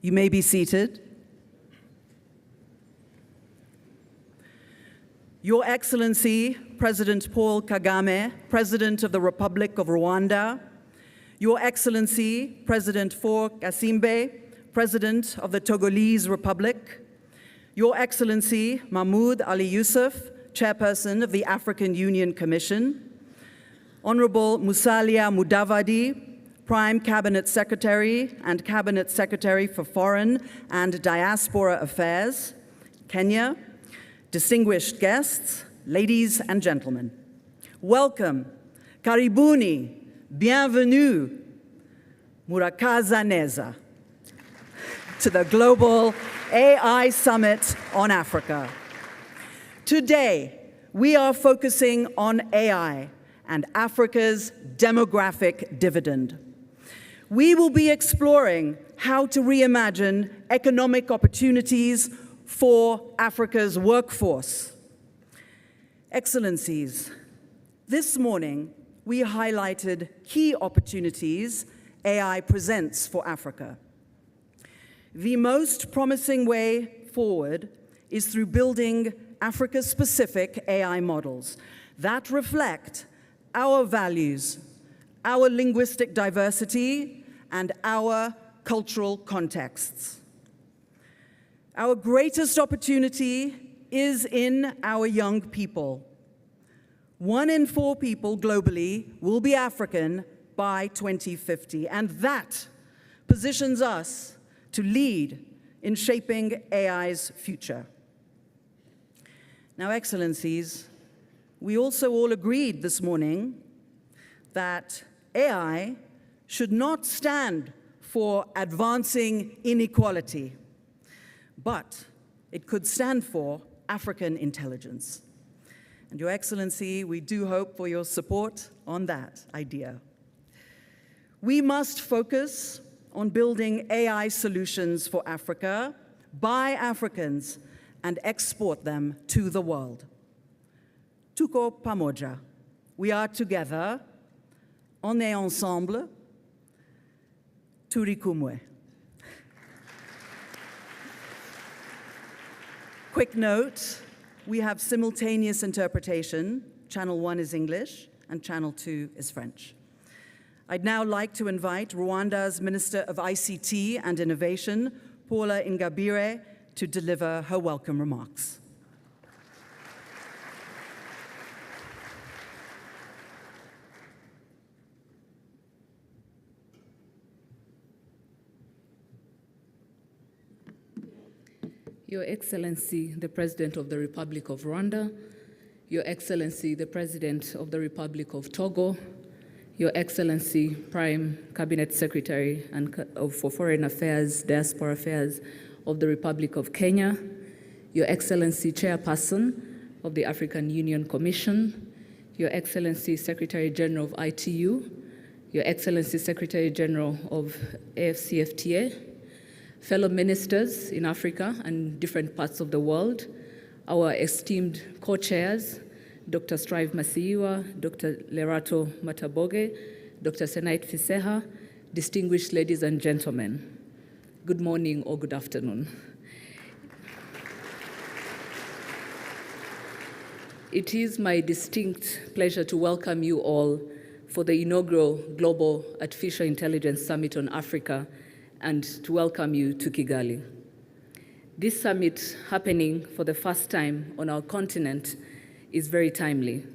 You may be seated. Your Excellency, President Paul Kagame, President of the Republic of Rwanda, Your Excellency, President Faure Gnassingbe, President of the Togolese Republic, Your Excellency, Mahmoud Ali Yusuf, Chairperson of the African Union Commission, Honorable Musalia Mudavadi, Prime Cabinet Secretary and Cabinet Secretary for Foreign and Diaspora Affairs, Kenya, distinguished guests, ladies and gentlemen, welcome, karibuni, bienvenue, murakaza neza, to the Global AI Summit on Africa. Today, we are focusing on AI and Africa's demographic dividend. We will be exploring how to reimagine economic opportunities for Africa's workforce. Excellencies, this morning we highlighted key opportunities AI presents for Africa. The most promising way forward is through building Africa-specific AI models that reflect our values, our linguistic diversity, and our cultural contexts. Our greatest opportunity is in our young people. 1 in 4 people globally will be African by 2050, and that positions us to lead in shaping AI's future. Now, Excellencies, we also all agreed this morning that AI should not stand for advancing inequality, but it could stand for African intelligence. And Your Excellency, we do hope for your support on that idea. We must focus on building AI solutions for Africa by Africans and export them to the world. Tuko pamoja. We are together. On est ensemble. Turi kumwe. Quick note, we have simultaneous interpretation. Channel 1 is English and Channel 2 is French. I'd now like to invite Rwanda's Minister of ICT and Innovation, Paula Ingabire, to deliver her welcome remarks. Your Excellency, the President of the Republic of Rwanda, Your Excellency, the President of the Republic of Togo, Your Excellency, Prime Cabinet Secretary for Foreign Affairs, Diaspora Affairs of the Republic of Kenya, Your Excellency, Chairperson of the African Union Commission, Your Excellency, Secretary General of ITU, Your Excellency, Secretary General of AFCFTA, fellow ministers in Africa and different parts of the world, our esteemed co-chairs, Dr. Strive Masiyiwa, Dr. Lerato Mataboge, Dr. Senait Fiseha, distinguished ladies and gentlemen, good morning or good afternoon. It is my distinct pleasure to welcome you all for the inaugural Global Artificial Intelligence Summit on Africa and to welcome you to Kigali. This summit, happening for the first time on our continent, is very timely.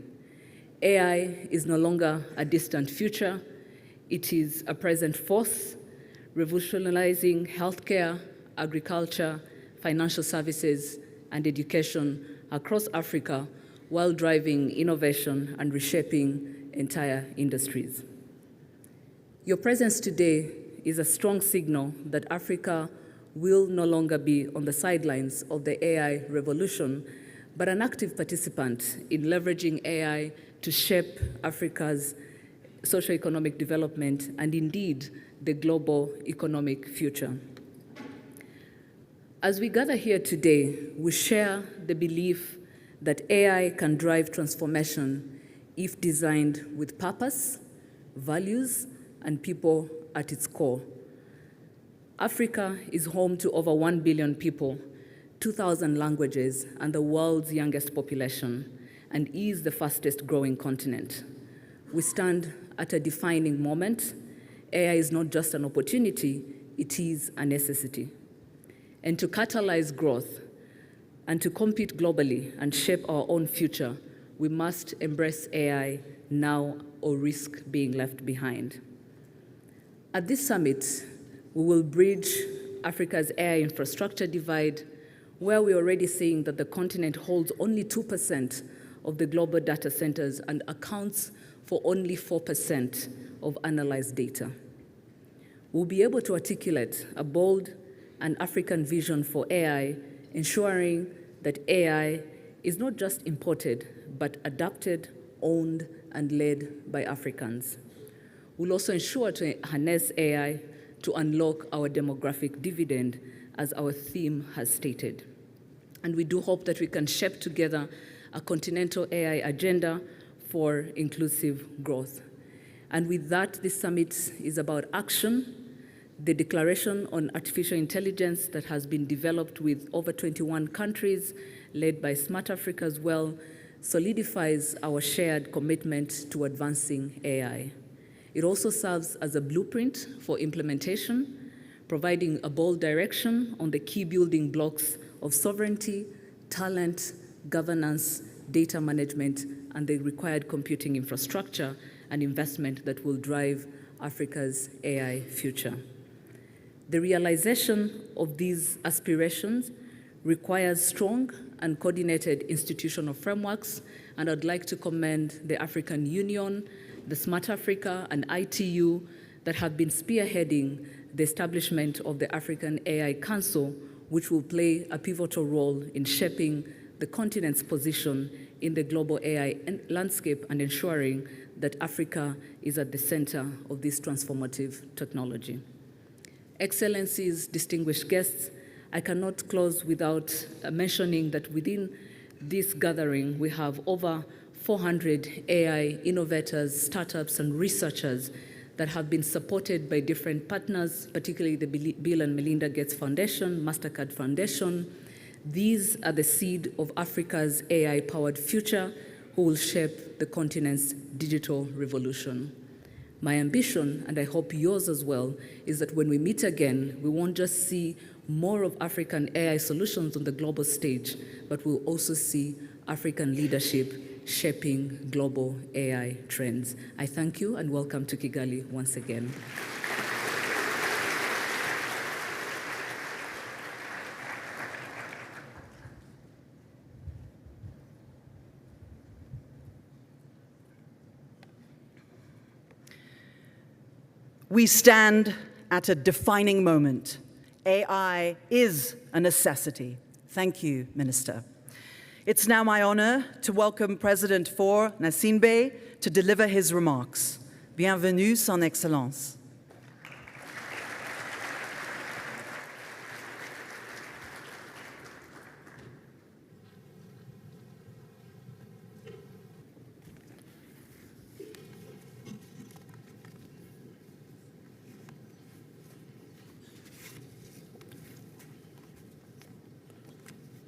AI is no longer a distant future. It is a present force, revolutionizing healthcare, agriculture, financial services, and education across Africa while driving innovation and reshaping entire industries. Your presence today is a strong signal that Africa will no longer be on the sidelines of the AI revolution, but an active participant in leveraging AI to shape Africa's socioeconomic development, and indeed the global economic future. As we gather here today, we share the belief that AI can drive transformation if designed with purpose, values, and people at its core. Africa is home to over 1 billion people, 2,000 languages, and the world's youngest population, and is the fastest growing continent. We stand at a defining moment. AI is not just an opportunity, it is a necessity. And to catalyze growth and to compete globally and shape our own future, we must embrace AI now or risk being left behind. At this summit, we will bridge Africa's AI infrastructure divide, where we're already seeing that the continent holds only 2% of the global data centers and accounts for only 4% of analyzed data. We'll be able to articulate a bold and African vision for AI, ensuring that AI is not just imported, but adapted, owned, and led by Africans. We'll also ensure to harness AI to unlock our demographic dividend, as our theme has stated. And we do hope that we can shape together a continental AI agenda for inclusive growth. And with that, this summit is about action. The declaration on artificial intelligence that has been developed with over 21 countries, led by Smart Africa as well, solidifies our shared commitment to advancing AI. It also serves as a blueprint for implementation, providing a bold direction on the key building blocks of sovereignty, talent, governance, data management, and the required computing infrastructure and investment that will drive Africa's AI future. The realization of these aspirations requires strong and coordinated institutional frameworks, and I'd like to commend the African Union, the Smart Africa, and ITU that have been spearheading the establishment of the African AI Council, which will play a pivotal role in shaping the continent's position in the global AI landscape and ensuring that Africa is at the center of this transformative technology. Excellencies, distinguished guests, I cannot close without mentioning that within this gathering, we have over 400 AI innovators, startups, and researchers that have been supported by different partners, particularly the Bill and Melinda Gates Foundation, MasterCard Foundation. These are the seed of Africa's AI-powered future, who will shape the continent's digital revolution. My ambition, and I hope yours as well, is that when we meet again, we won't just see more of African AI solutions on the global stage, but we'll also see African leadership shaping global AI trends. I thank you and welcome to Kigali once again. We stand at a defining moment. AI is a necessity. Thank you, Minister. It's now my honor to welcome President Faure Gnassingbé to deliver his remarks. Bienvenue, Son Excellence.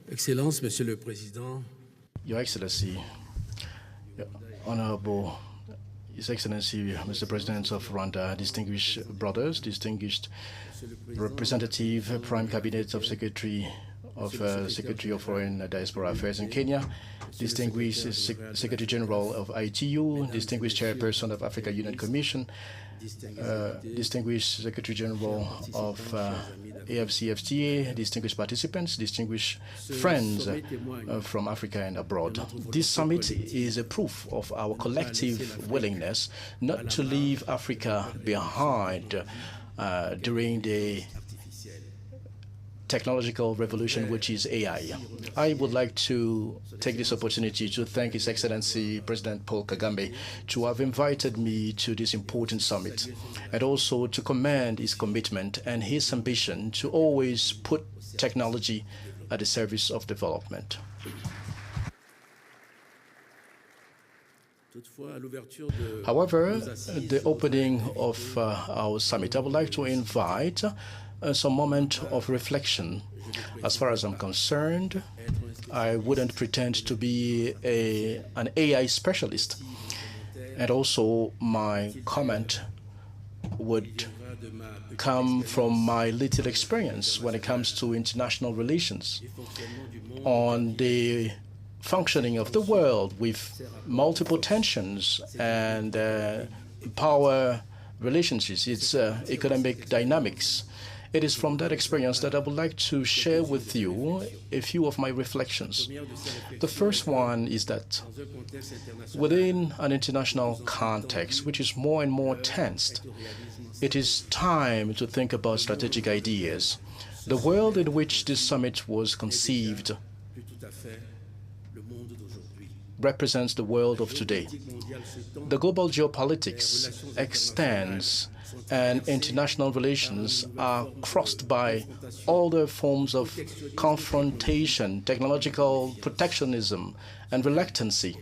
Excellence, Monsieur le Président. Your Excellency, Honorable His Excellency, Mr. President of Rwanda, distinguished brothers, distinguished representative, Prime Cabinet of Secretary of Foreign Diaspora Affairs in Kenya, distinguished Secretary General of ITU, distinguished Chairperson of Africa Union Commission, distinguished Secretary General of AFCFTA, distinguished participants, distinguished friends from Africa and abroad. This summit is a proof of our collective willingness not to leave Africa behind during the technological revolution, which is AI. I would like to take this opportunity to thank His Excellency President Paul Kagame to have invited me to this important summit, and also to commend his commitment and his ambition to always put technology at the service of development. However, the opening of our summit, I would like to invite some moment of reflection. As far as I'm concerned, I wouldn't pretend to be an AI specialist. And also my comment would come from my little experience when it comes to international relations on the functioning of the world with multiple tensions and power relationships, its economic dynamics. It is from that experience that I would like to share with you a few of my reflections. The first one is that within an international context, which is more and more tensed, it is time to think about strategic ideas. The world in which this summit was conceived represents the world of today. The global geopolitics extends, and international relations are crossed by all the forms of confrontation, technological protectionism, and reluctancy.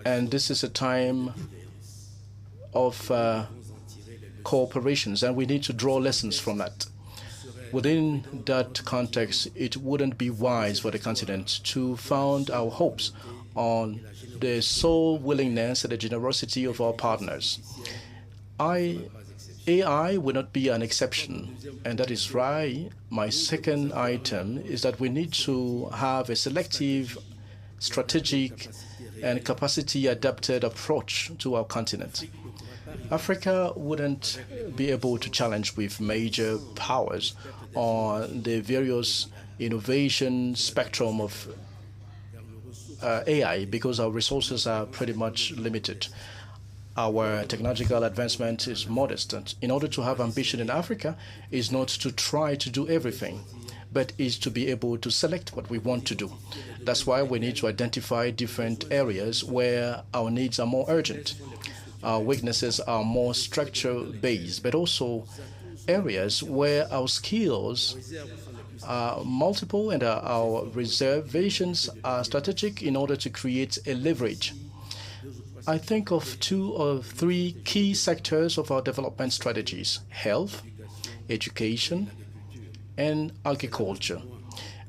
And this is a time of cooperations, and we need to draw lessons from that. Within that context, it wouldn't be wise for the continent to found our hopes on the sole willingness and the generosity of our partners. AI will not be an exception, and that is why my second item is that we need to have a selective, strategic, and capacity-adapted approach to our continent. Africa wouldn't be able to challenge with major powers on the various innovation spectrum of AI because our resources are pretty much limited. Our technological advancement is modest, and in order to have ambition in Africa is not to try to do everything, but is to be able to select what we want to do. That's why we need to identify different areas where our needs are more urgent. Our weaknesses are more structure-based, but also areas where our skills are multiple and our reservations are strategic in order to create a leverage. I think of 2 or 3 key sectors of our development strategies: health, education, and agriculture.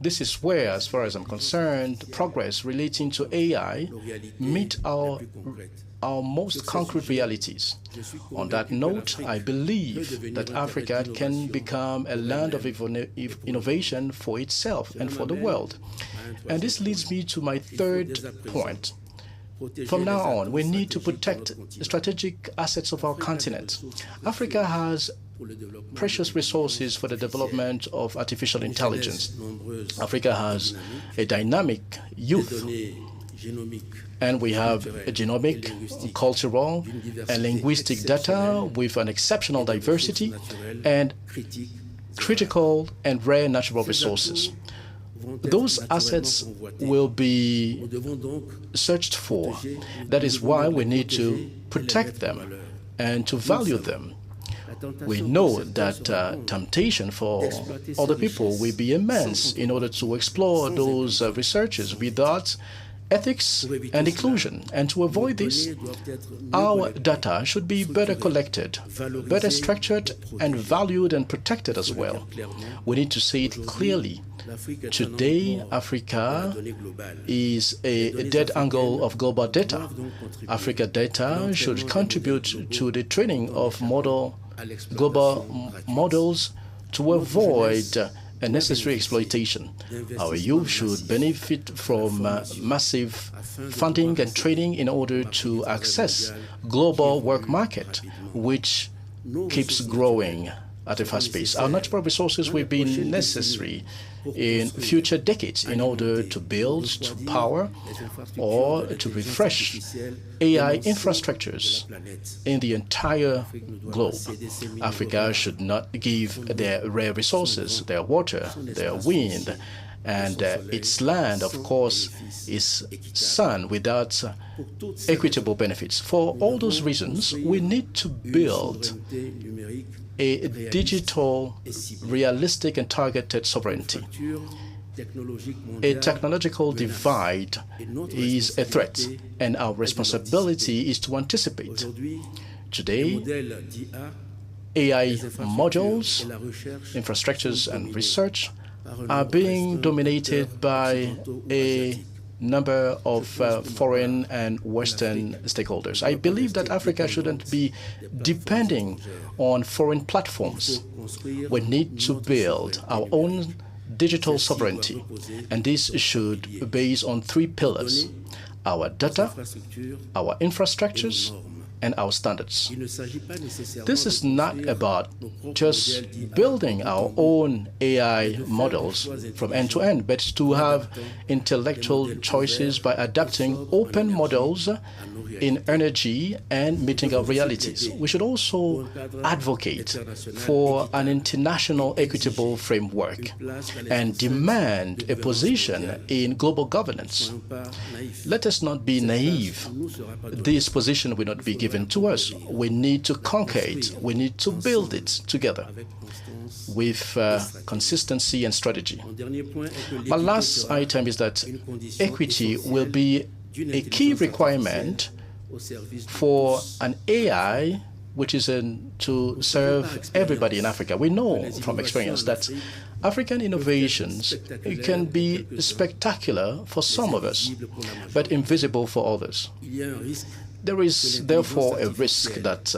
This is where, as far as I'm concerned, progress relating to AI meet our most concrete realities. On that note, I believe that Africa can become a land of innovation for itself and for the world. And this leads me to my third point. From now on, we need to protect the strategic assets of our continent. Africa has precious resources for the development of artificial intelligence. Africa has a dynamic youth, and we have a genomic, cultural, and linguistic data with an exceptional diversity and critical and rare natural resources. Those assets will be searched for. That is why we need to protect them and to value them. We know that temptation for other people will be immense in order to explore those researches without ethics and inclusion. And to avoid this, our data should be better collected, better structured, and valued and protected as well. We need to say it clearly. Today, Africa is a dead angle of global data. Africa data should contribute to the training of global models to avoid unnecessary exploitation. Our youth should benefit from massive funding and training in order to access global work market, which keeps growing at a fast pace. Our natural resources will be necessary in future decades in order to build, to power, or to refresh AI infrastructures in the entire globe. Africa should not give their rare resources, their water, their wind, and its land, of course, is sun without equitable benefits. For all those reasons, we need to build a digital, realistic, and targeted sovereignty. A technological divide is a threat, and our responsibility is to anticipate. Today, AI modules, infrastructures, and research are being dominated by a number of foreign and Western stakeholders. I believe that Africa shouldn't be depending on foreign platforms. We need to build our own digital sovereignty, and this should be based on three pillars: our data, our infrastructures, and our standards. This is not about just building our own AI models from end to end, but to have intellectual choices by adapting open models in energy and meeting our realities. We should also advocate for an international equitable framework and demand a position in global governance. Let us not be naive. This position will not be given to us. We need to conquer it. We need to build it together with consistency and strategy. My last item is that equity will be a key requirement for an AI which is to serve everybody in Africa. We know from experience that African innovations can be spectacular for some of us, but invisible for others. There is therefore a risk that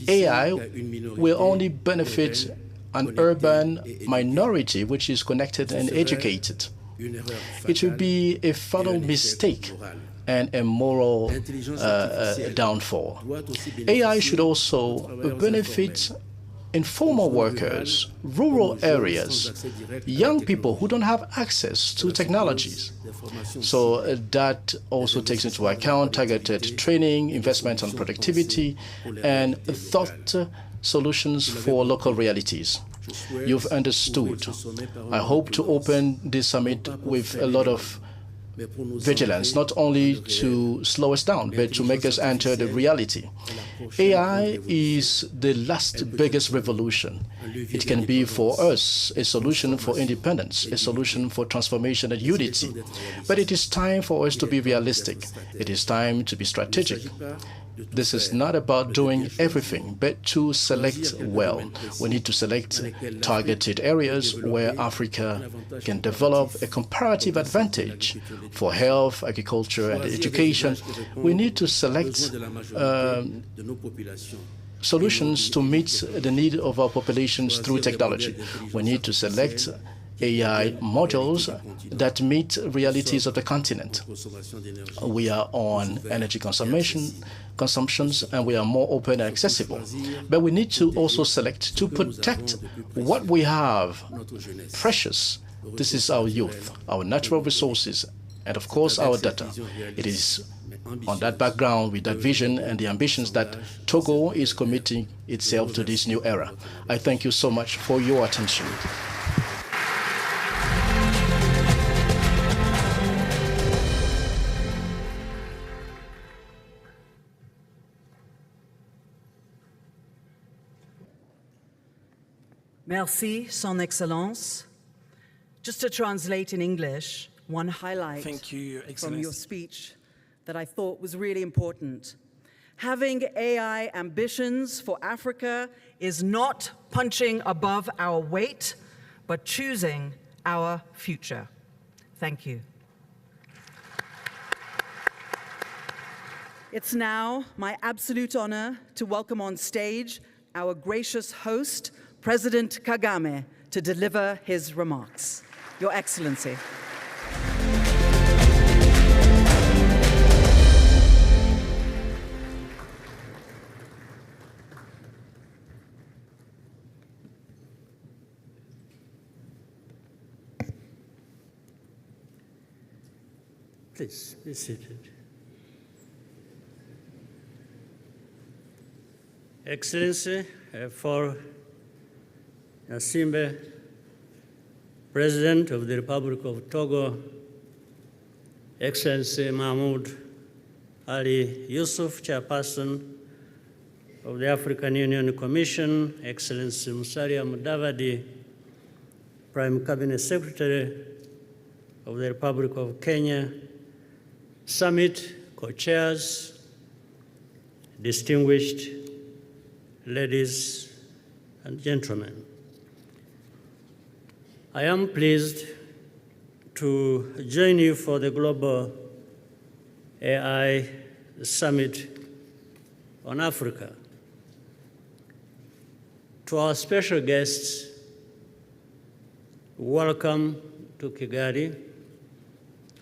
AI will only benefit an urban minority which is connected and educated. It will be a fatal mistake and a moral downfall. AI should also benefit informal workers, rural areas, young people who don't have access to technologies. So that also takes into account targeted training, investment on productivity, and thought solutions for local realities. You've understood. I hope to open this summit with a lot of vigilance, not only to slow us down, but to make us enter the reality. AI is the last biggest revolution. It can be for us a solution for independence, a solution for transformation and unity. But it is time for us to be realistic. It is time to be strategic. This is not about doing everything, but to select well. We need to select targeted areas where Africa can develop a comparative advantage for health, agriculture, and education. We need to select solutions to meet the need of our populations through technology. We need to select AI modules that meet realities of the continent. We are on energy consumptions, and we are more open and accessible. But we need to also select to protect what we have precious. This is our youth, our natural resources, and of course our data. It is on that background, with that vision and the ambitions, that Togo is committing itself to this new era. I thank you so much for your attention. Merci, Son Excellence. Just to translate in English, one highlight Thank you, Your from Excellency. your speech that I thought was really important. Having AI ambitions for Africa is not punching above our weight, but choosing our future. Thank you. It's now my absolute honor to welcome on stage our gracious host, President Kagame, to deliver his remarks. Your Excellency. Please be seated. Excellency, for Nasimbe, President of the Republic of Togo, Excellency Mahmoud Ali Yusuf, Chairperson of the African Union Commission, Excellency Musalia Mudavadi, Prime Cabinet Secretary of the Republic of Kenya, Summit co-chairs, distinguished ladies and gentlemen. I am pleased to join you for the Global AI Summit on Africa. To our special guests, welcome to Kigali.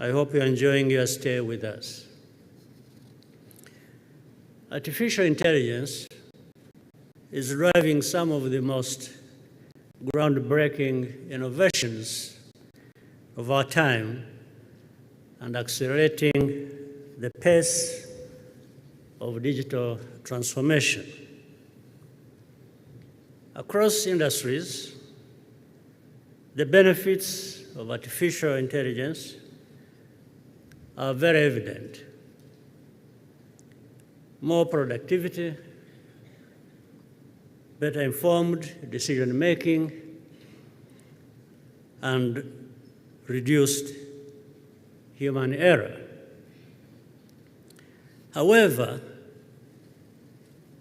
I hope you're enjoying your stay with us. Artificial intelligence is driving some of the most groundbreaking innovations of our time and accelerating the pace of digital transformation. Across industries, the benefits of artificial intelligence are very evident. More productivity, better informed decision-making, and reduced human error. However,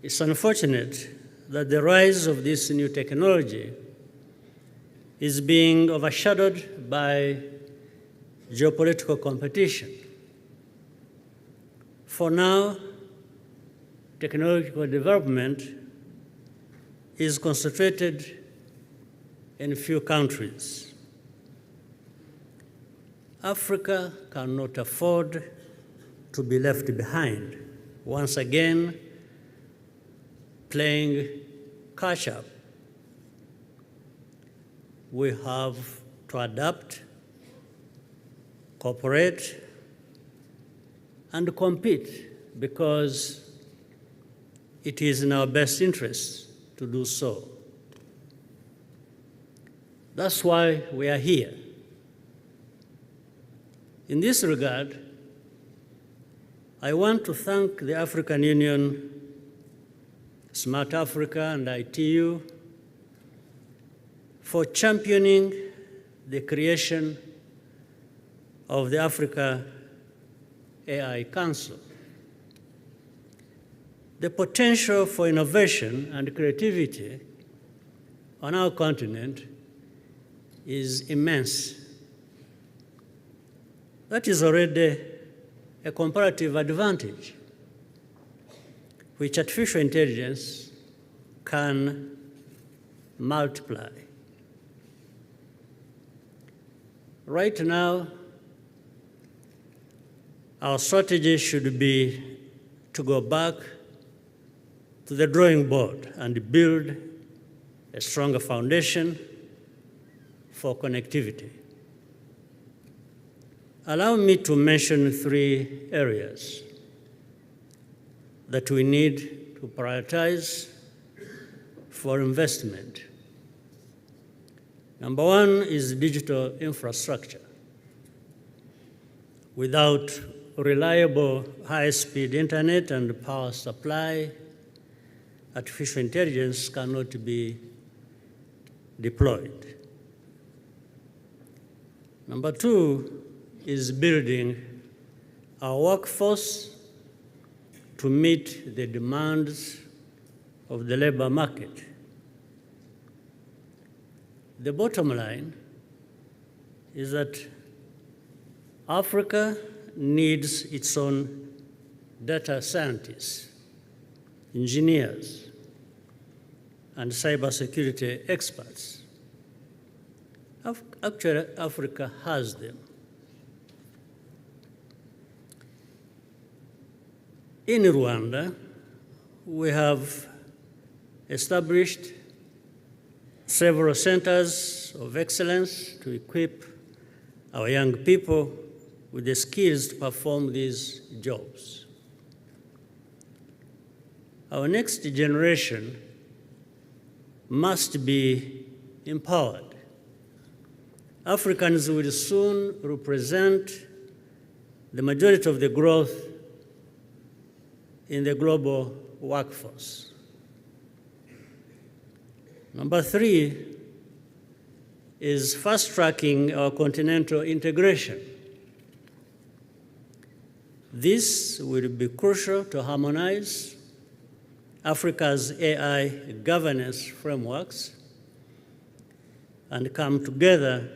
it's unfortunate that the rise of this new technology is being overshadowed by geopolitical competition. For now, technological development is concentrated in a few countries. Africa cannot afford to be left behind, once again playing catch-up. We have to adapt, cooperate, and compete because it is in our best interest to do so. That's why we are here. In this regard, I want to thank the African Union, Smart Africa, and ITU for championing the creation of the Africa AI Council. The potential for innovation and creativity on our continent is immense. That is already a comparative advantage which artificial intelligence can multiply. Right now, our strategy should be to go back to the drawing board and build a stronger foundation for connectivity. Allow me to mention 3 areas that we need to prioritize for investment. Number 1 is digital infrastructure. Without reliable high-speed internet and power supply, artificial intelligence cannot be deployed. Number 2 is building our workforce to meet the demands of the labor market. The bottom line is that Africa needs its own data scientists, engineers, and cybersecurity experts. Actually, Africa has them. In Rwanda, we have established several centers of excellence to equip our young people with the skills to perform these jobs. Our next generation must be empowered. Africans will soon represent the majority of the growth in the global workforce. Number 3 is fast-tracking our continental integration. This will be crucial to harmonize Africa's AI governance frameworks and come together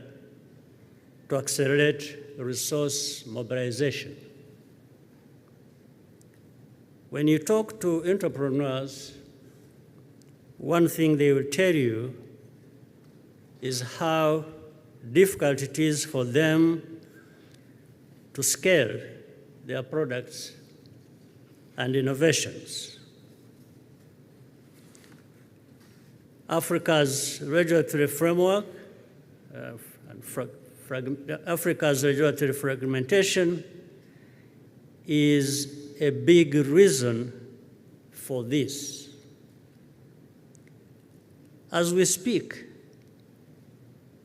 to accelerate resource mobilization. When you talk to entrepreneurs, one thing they will tell you is how difficult it is for them to scale their products and innovations. Africa's regulatory framework Africa's regulatory fragmentation is a big reason for this. As we speak,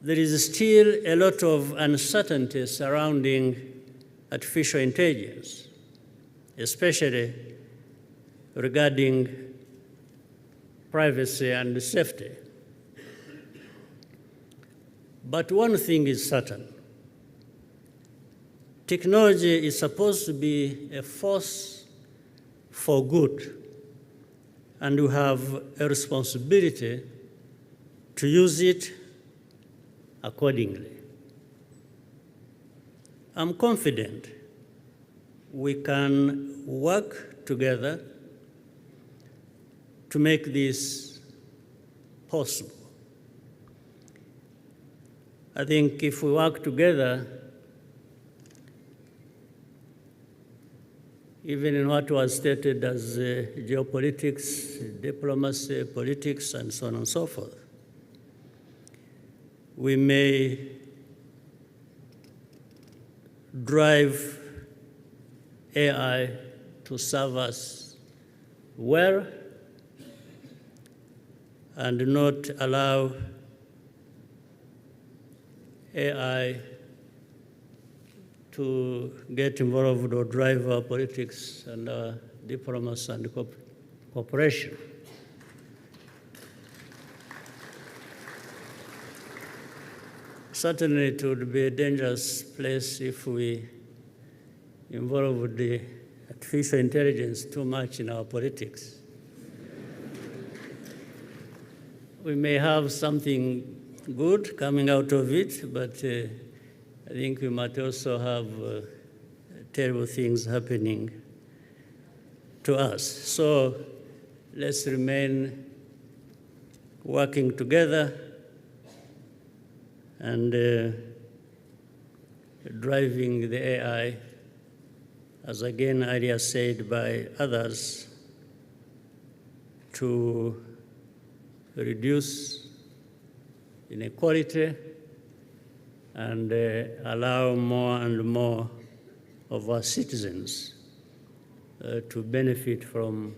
there is still a lot of uncertainty surrounding artificial intelligence, especially regarding privacy and safety. But one thing is certain. Technology is supposed to be a force for good, and we have a responsibility to use it accordingly. I'm confident we can work together to make this possible. I think if we work together, even in what was stated as geopolitics, diplomacy, politics, and so on and so forth, we may drive AI to serve us well and not allow AI to get involved or drive our politics and our diplomacy and cooperation. Certainly, it would be a dangerous place if we involve the artificial intelligence too much in our politics. We may have something good coming out of it, but I think we might also have terrible things happening to us. So let's remain working together and driving the AI, as again earlier said by others, to reduce inequality and allow more and more of our citizens to benefit from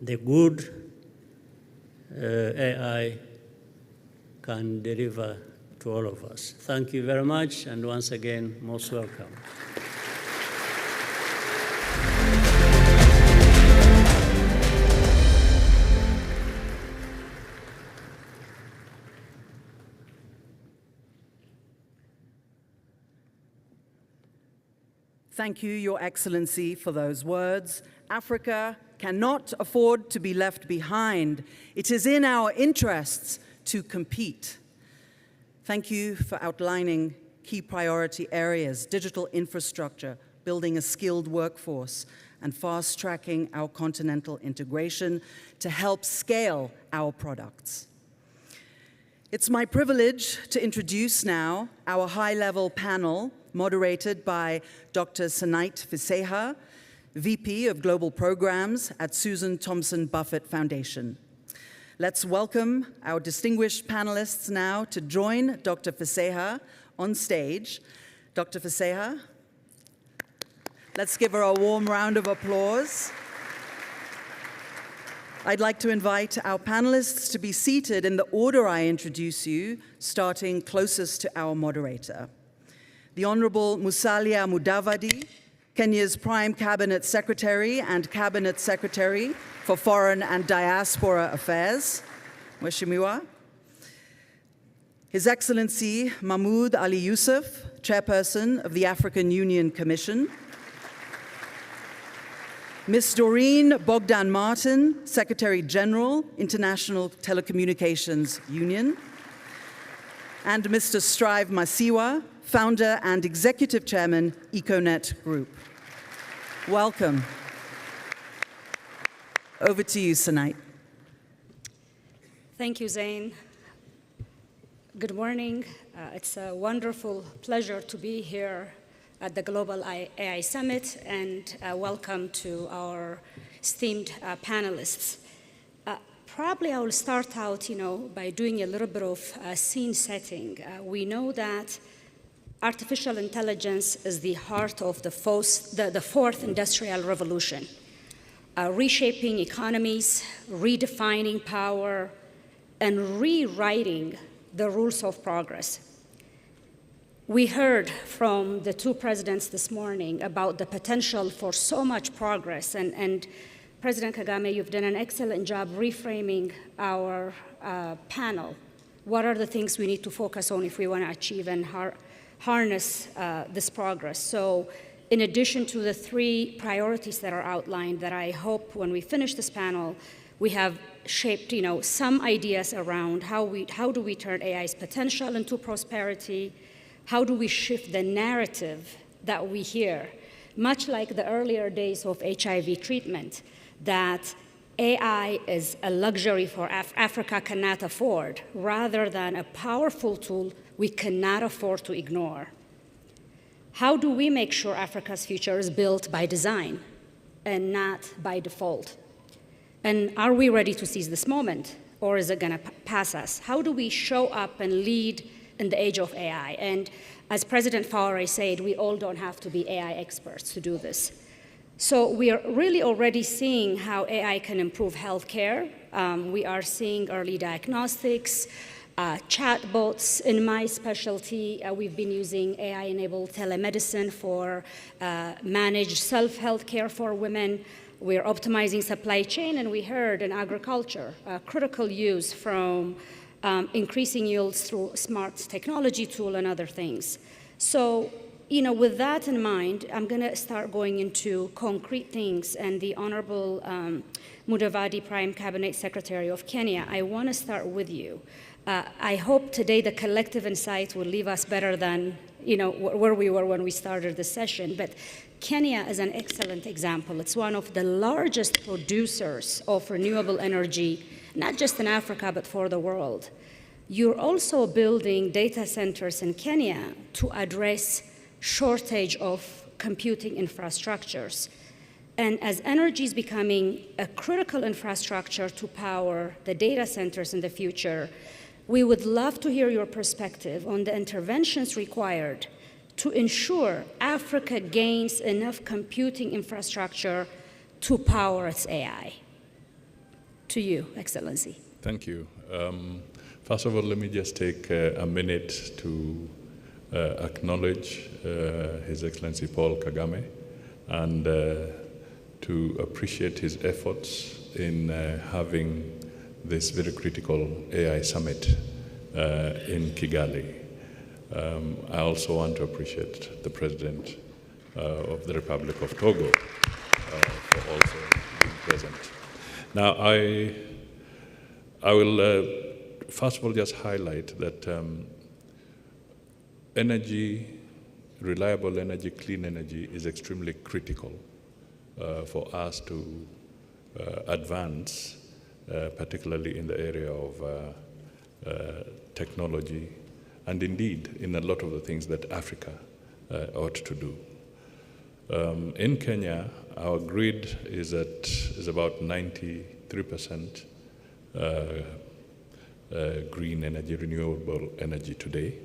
the good AI can deliver to all of us. Thank you very much, and once again, most welcome. Thank you, Your Excellency, for those words. Africa cannot afford to be left behind. It is in our interests to compete. Thank you for outlining key priority areas: digital infrastructure, building a skilled workforce, and fast-tracking our continental integration to help scale our products. It's my privilege to introduce now our high-level panel, moderated by Dr. Sanait Fiseha, VP of Global Programs at Susan Thompson Buffett Foundation. Let's welcome our distinguished panelists now to join Dr. Fiseha on stage. Dr. Faseha. Let's give her a warm round of applause. I'd like to invite our panelists to be seated in the order I introduce you, starting closest to our moderator. The Honorable Musalia Mudavadi, Kenya's Prime Cabinet Secretary and Cabinet Secretary for Foreign and Diaspora Affairs, Mheshimiwa. His Excellency Mahmoud Ali Yusuf, Chairperson of the African Union Commission. Ms. Doreen Bogdan Martin, Secretary General, International Telecommunications Union. And Mr. Strive Masiwa, Founder and Executive Chairman, Econet Group. Welcome. Over to you, Sanait. Thank you, Zain. Good morning. It's a wonderful pleasure to be here at the Global AI Summit, and welcome to our esteemed panelists. Probably I will start out, by doing a little bit of scene setting. We know that artificial intelligence is the heart of the fourth industrial revolution, reshaping economies, redefining power, and rewriting the rules of progress. We heard from the two presidents this morning about the potential for so much progress, and President Kagame, you've done an excellent job reframing our panel. What are the things we need to focus on if we want to achieve and harness this progress? So in addition to the three priorities that are outlined, that I hope when we finish this panel, we have shaped some ideas around how do we turn AI's potential into prosperity. How do we shift the narrative that we hear, much like the earlier days of HIV treatment, that AI is a luxury for Africa cannot afford, rather than a powerful tool we cannot afford to ignore? How do we make sure Africa's future is built by design and not by default? And are we ready to seize this moment, or is it going to pass us? How do we show up and lead in the age of AI? And as President Faure said, we all don't have to be AI experts to do this. So we are really already seeing how AI can improve healthcare. We are seeing early diagnostics, chatbots. In my specialty, we've been using AI-enabled telemedicine for managed self-health care for women. We're optimizing supply chain, and we heard in agriculture, critical use from increasing yields through smart technology tool and other things. So, with that in mind, I'm going to start going into concrete things. And the Honorable Mudavadi, Prime Cabinet Secretary of Kenya, I want to start with you. I hope today the collective insight will leave us better than where we were when we started the session. But Kenya is an excellent example. It's one of the largest producers of renewable energy, not just in Africa, but for the world. You're also building data centers in Kenya to address shortage of computing infrastructures. And as energy is becoming a critical infrastructure to power the data centers in the future, we would love to hear your perspective on the interventions required to ensure Africa gains enough computing infrastructure to power its AI. To you, Excellency. Thank you. First of all, let me just take a minute to acknowledge His Excellency Paul Kagame and to appreciate his efforts in having this very critical AI summit in Kigali. I also want to appreciate the President of the Republic of Togo for also being present. Now, I will first of all just highlight that energy, reliable energy, clean energy is extremely critical for us to advance, particularly in the area of technology, and indeed in a lot of the things that Africa ought to do. In Kenya, our grid is about 93% green energy, renewable energy today.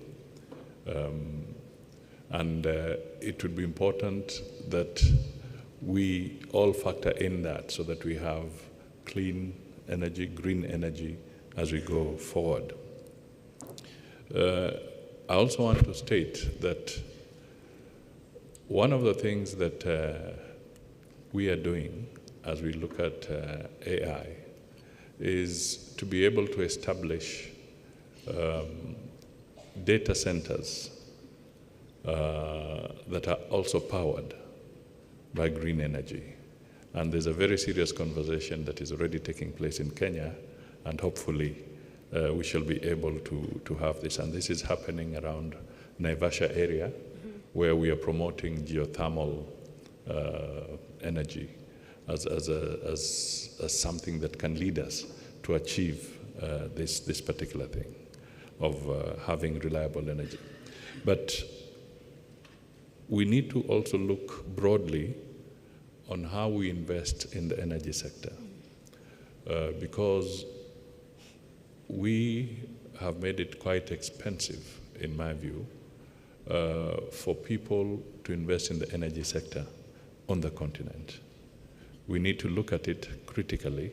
And it would be important that we all factor in that so that we have clean energy, green energy as we go forward. I also want to state that one of the things that we are doing as we look at AI is to be able to establish data centers that are also powered by green energy. And there's a very serious conversation that is already taking place in Kenya, and hopefully we shall be able to have this. And this is happening around Naivasha area, where we are promoting geothermal energy as something that can lead us to achieve this particular thing of having reliable energy. But we need to also look broadly on how we invest in the energy sector, because we have made it quite expensive, in my view, for people to invest in the energy sector on the continent. We need to look at it critically.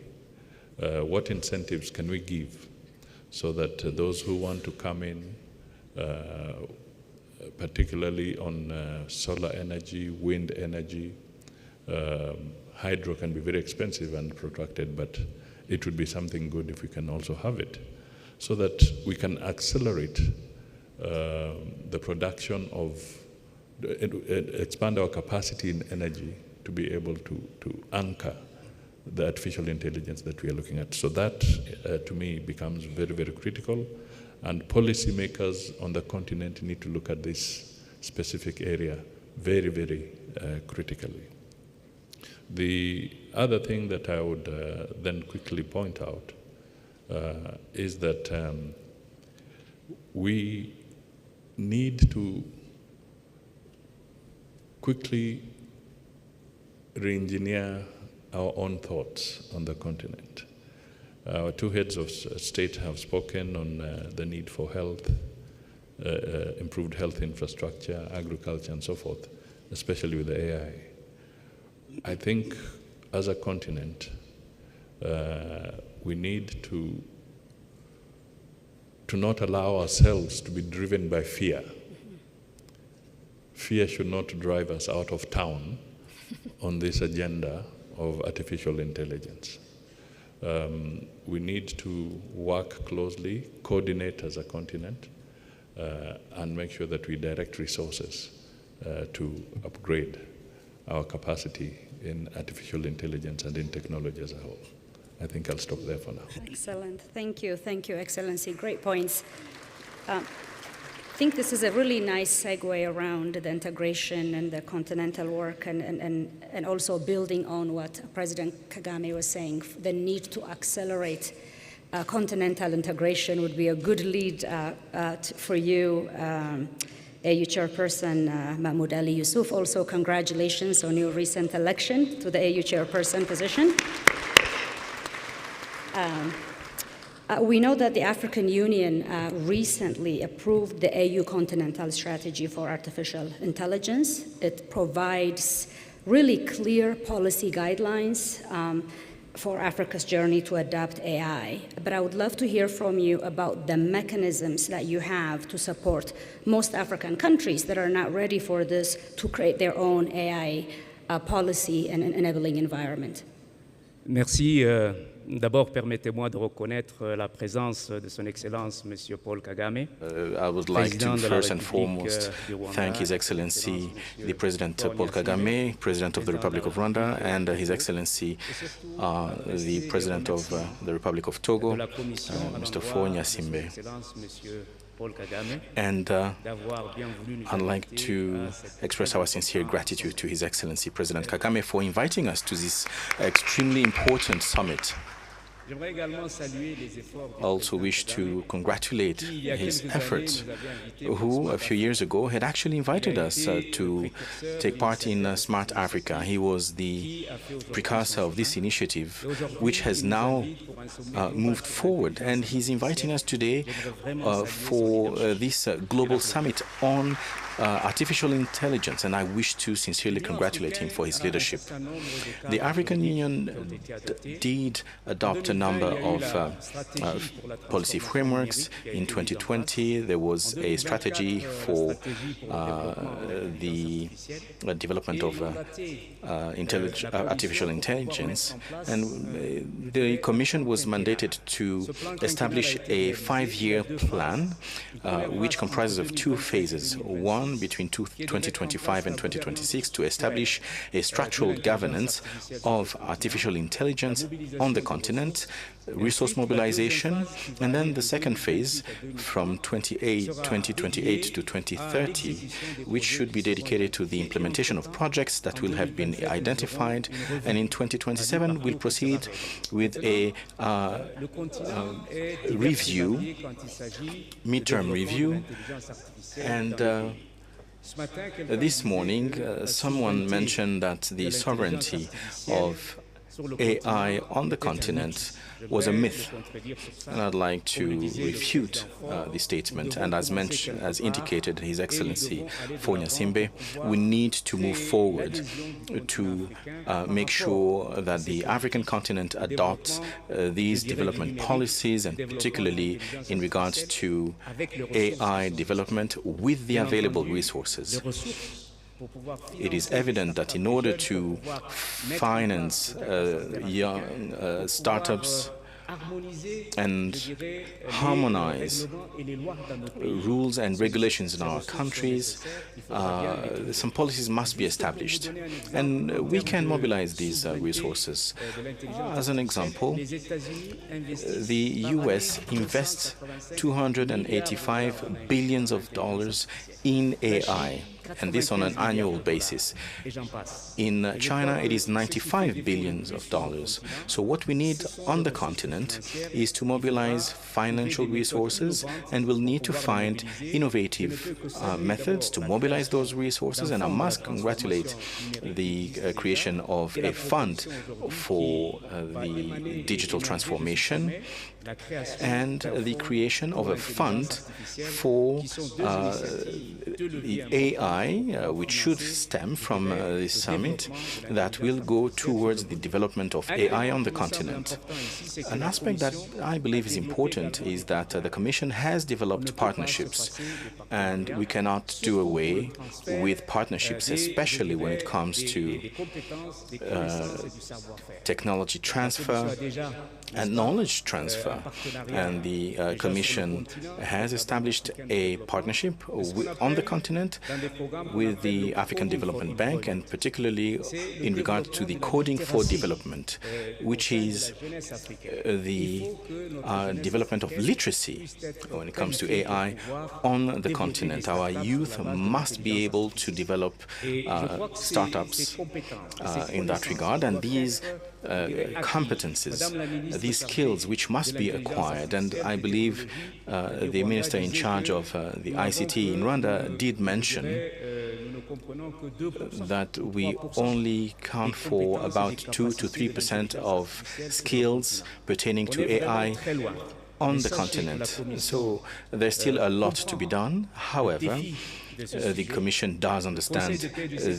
What incentives can we give so that those who want to come in, particularly on solar energy, wind energy, hydro can be very expensive and protracted, but it would be something good if we can also have it, so that we can accelerate the production of, expand our capacity in energy to be able to anchor the artificial intelligence that we are looking at. So that, to me, becomes very, very critical. And policymakers on the continent need to look at this specific area very, very critically. The other thing that I would then quickly point out is that we need to quickly re-engineer our own thoughts on the continent. Our two heads of state have spoken on the need for health, improved health infrastructure, agriculture, and so forth, especially with the AI. I think as a continent, we need to not allow ourselves to be driven by fear. Fear should not drive us out of town on this agenda of artificial intelligence. We need to work closely, coordinate as a continent, and make sure that we direct resources to upgrade our capacity in artificial intelligence and in technology as a whole. I think I'll stop there for now. Excellent. Thank you, Excellency. Great points. I think this is a really nice segue around the integration and the continental work, and also building on what President Kagame was saying. The need to accelerate continental integration would be a good lead for you, AU Chairperson Mahmoud Ali Yusuf. Also, congratulations on your recent election to the AU Chairperson position. We know that the African Union recently approved the AU Continental Strategy for Artificial Intelligence. It provides really clear policy guidelines for Africa's journey to adopt AI. But I would love to hear from you about the mechanisms that you have to support most African countries that are not ready for this to create their own AI policy and enabling environment. Merci. D'abord, permettez-moi de reconnaître la présence de Son Excellence, Monsieur Paul Kagame. I would like to first and foremost thank His Excellency, the President Paul Kagame, President of the Republic of Rwanda, and His Excellency, the President of the Republic of Togo, Mr. Faure Gnassingbé. And I'd like to express our sincere gratitude to His Excellency President Kagame for inviting us to this extremely important summit. also wish to congratulate his efforts, who a few years ago had actually invited us to take part in Smart Africa. He was the precursor of this initiative, which has now moved forward, and he's inviting us today for this global summit on artificial intelligence, and I wish to sincerely congratulate him for his leadership. The African Union did adopt a number of policy frameworks. In 2020, there was a strategy for the development of artificial intelligence, and the Commission was mandated to establish a 5-year plan, which comprises of 2 phases. One between 2025 and 2026 to establish a structural governance of artificial intelligence on the continent, resource mobilization, and then the second phase from 2028 to 2030, which should be dedicated to the implementation of projects that will have been identified, and in 2027 we'll proceed with a review, midterm review, and this morning, someone mentioned that the sovereignty of AI on the continent was a myth, and I'd like to refute the statement. And as indicated His Excellency Fonya Simbe, we need to move forward to make sure that the African continent adopts these development policies, and particularly in regards to AI development with the available resources. It is evident that in order to finance young startups and harmonize rules and regulations in our countries, some policies must be established, and we can mobilize these resources. As an example, the US invests $285 billion in AI, and this on an annual basis. In China, it is $95 billion. So what we need on the continent is to mobilize financial resources, and we'll need to find innovative methods to mobilize those resources. And I must congratulate the creation of a fund for the digital transformation, and the creation of a fund for the AI, which should stem from this summit, that will go towards the development of AI on the continent. An aspect that I believe is important is that the Commission has developed partnerships, and we cannot do away with partnerships, especially when it comes to technology transfer and knowledge transfer. And the Commission has established a partnership on the continent with the African Development Bank, and particularly in regard to the Coding for Development, which is the development of literacy when it comes to AI on the continent. Our youth must be able to develop startups in that regard, and these competences, these skills which must be acquired. And I believe the minister in charge of the ICT in Rwanda did mention that we only count for about 2 to 3% of skills pertaining to AI on the continent. So there's still a lot to be done. However, the Commission does understand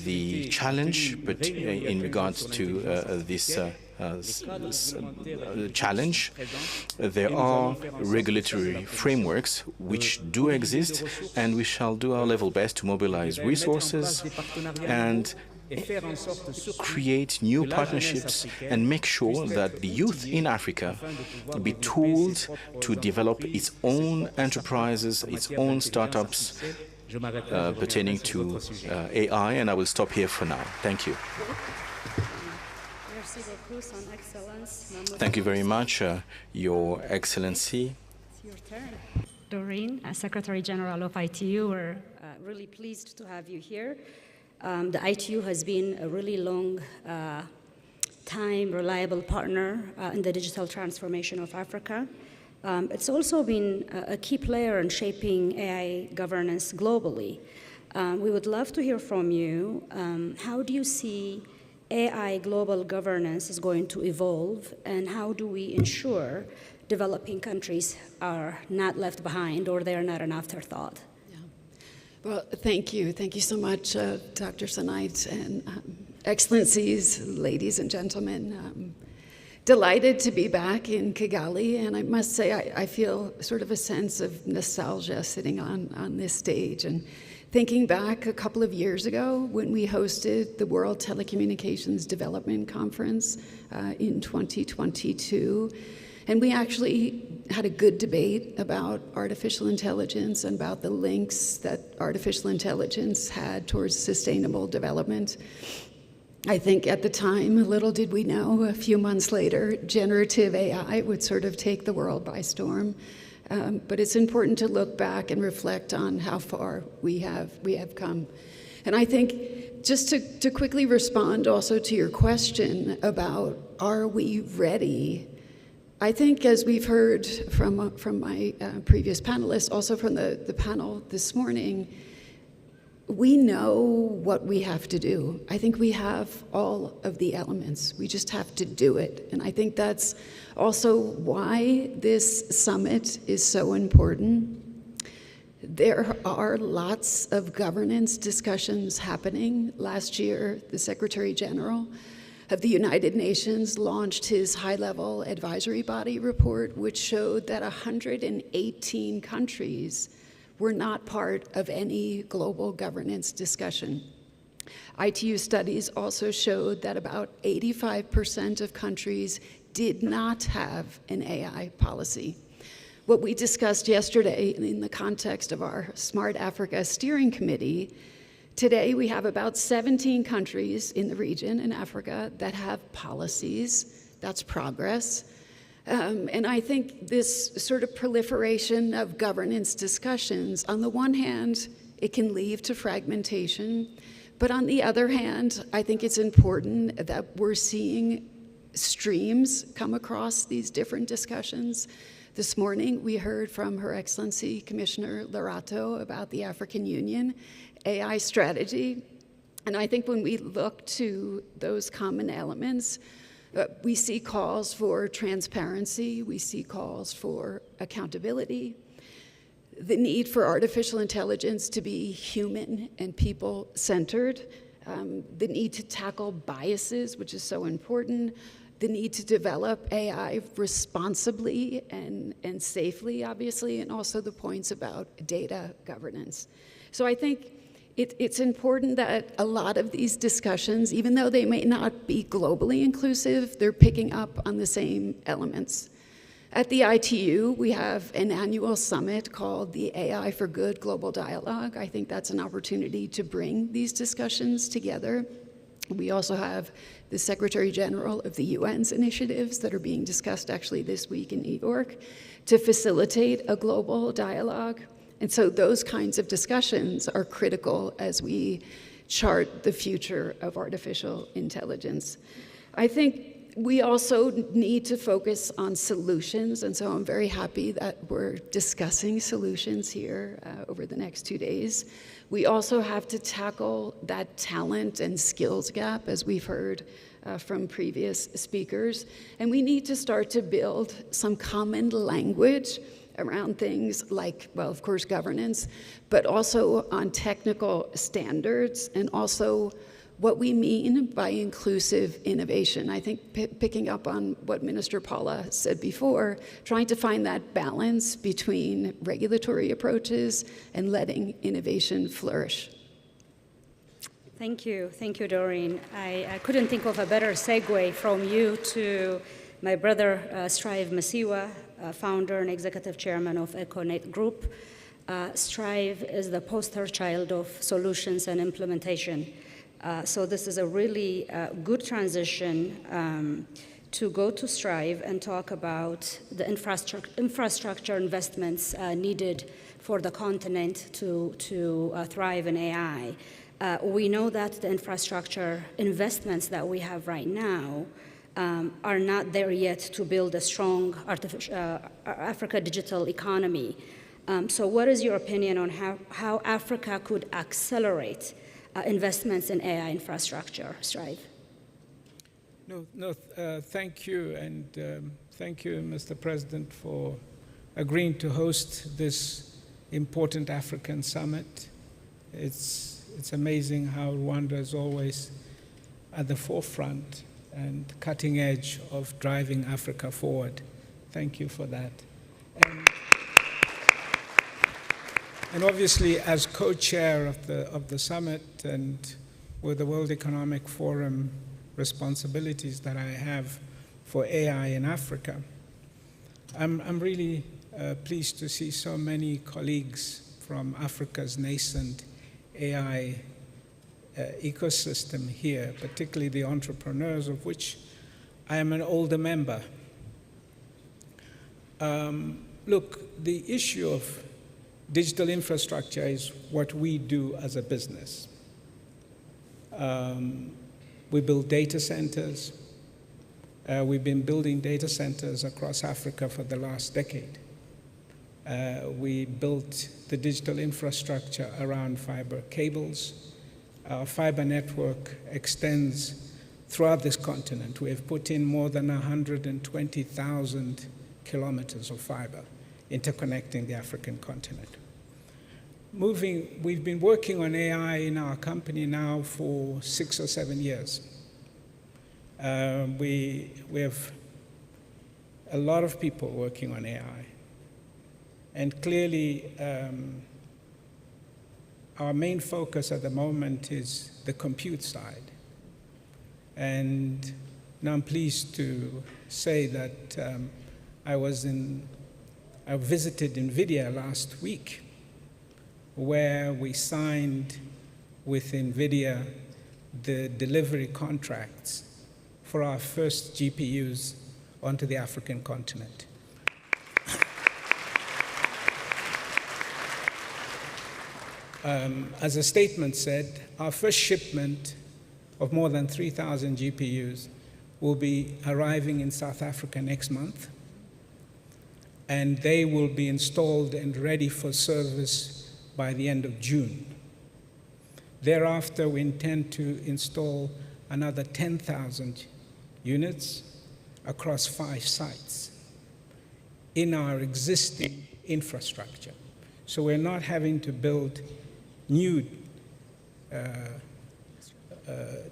the challenge, but in regards to this challenge, there are regulatory frameworks which do exist, and we shall do our level best to mobilize resources and create new partnerships and make sure that the youth in Africa be tooled to develop its own enterprises, its own startups pertaining to AI. And I will stop here for now. Thank you. Thank you very much, Your Excellency. It's your turn. Doreen, Secretary General of ITU, we're really pleased to have you here. The ITU has been a really long time, reliable partner in the digital transformation of Africa. It's also been a key player in shaping AI governance globally. We would love to hear from you. How do you see AI global governance is going to evolve, and how do we ensure developing countries are not left behind or they're not an afterthought? Yeah. Well, thank you. Thank you so much, Dr. Sanait, and Excellencies, ladies and gentlemen. Delighted to be back in Kigali, and I must say I feel sort of a sense of nostalgia sitting on this stage and thinking back a couple of years ago when we hosted the World Telecommunications Development Conference in 2022, and we actually had a good debate about artificial intelligence and about the links that artificial intelligence had towards sustainable development. I think at the time, little did we know, a few months later, generative AI would sort of take the world by storm. But it's important to look back and reflect on how far we have come. And I think just to quickly respond also to your question about, are we ready? I think, as we've heard from my previous panelists, also from the panel this morning, we know what we have to do. I think we have all of the elements. We just have to do it. And I think that's also why this summit is so important. There are lots of governance discussions happening. Last year, the Secretary General of the United Nations launched his high-level advisory body report, which showed that 118 countries were not part of any global governance discussion. ITU studies also showed that about 85% of countries did not have an AI policy. What we discussed yesterday in the context of our Smart Africa Steering Committee, today we have about 17 countries in the region in Africa that have policies. That's progress. And I think this sort of proliferation of governance discussions, on the one hand, it can lead to fragmentation, but on the other hand, I think it's important that we're seeing streams come across these different discussions. This morning, we heard from Her Excellency Commissioner Larato about the African Union AI strategy, and I think when we look to those common elements, we see calls for transparency, we see calls for accountability, the need for artificial intelligence to be human and people-centered, the need to tackle biases, which is so important, the need to develop AI responsibly and safely, obviously, and also the points about data governance. So I think it's important that a lot of these discussions, even though they may not be globally inclusive, they're picking up on the same elements. At the ITU, we have an annual summit called the AI for Good Global Dialogue. I think that's an opportunity to bring these discussions together. We also have the Secretary General of the UN's initiatives that are being discussed actually this week in New York to facilitate a global dialogue. And so those kinds of discussions are critical as we chart the future of artificial intelligence. I think we also need to focus on solutions, and so I'm very happy that we're discussing solutions here over the next 2 days. We also have to tackle that talent and skills gap, as we've heard from previous speakers, and we need to start to build some common language around things like, well, of course, governance, but also on technical standards and also what we mean by inclusive innovation. I think picking up on what Minister Paula said before, trying to find that balance between regulatory approaches and letting innovation flourish. Thank you, Doreen. I couldn't think of a better segue from you to my brother, Strive Masiwa, founder and executive chairman of Econet Group. Strive is the poster child of solutions and implementation. So this is a really good transition to go to Strive and talk about the infrastructure investments needed for the continent to thrive in AI. We know that the infrastructure investments that we have right now are not there yet to build a strong Africa digital economy. So what is your opinion on how Africa could accelerate investments in AI infrastructure, Strive? Thank you, and thank you, Mr. President, for agreeing to host this important African summit. It's amazing how Rwanda is always at the forefront and cutting edge of driving Africa forward. Thank you for that. And obviously, as co-chair of the summit and with the World Economic Forum responsibilities that I have for AI in Africa, I'm really pleased to see so many colleagues from Africa's nascent AI ecosystem here, particularly the entrepreneurs, of which I am an older member. Look, the issue of digital infrastructure is what we do as a business. We build data centers. We've been building data centers across Africa for the last decade. We built the digital infrastructure around fiber cables. Our fiber network extends throughout this continent. We have put in more than 120,000 kilometers of fiber interconnecting the African continent. We've been working on AI in our company now for 6 or 7 years. We have a lot of people working on AI. And clearly, our main focus at the moment is the compute side. And now I'm pleased to say that I visited NVIDIA last week, where we signed with NVIDIA the delivery contracts for our first GPUs onto the African continent. As a statement said, our first shipment of more than 3,000 GPUs will be arriving in South Africa next month, and they will be installed and ready for service by the end of June. Thereafter, we intend to install another 10,000 units across 5 sites in our existing infrastructure. So we're not having to build new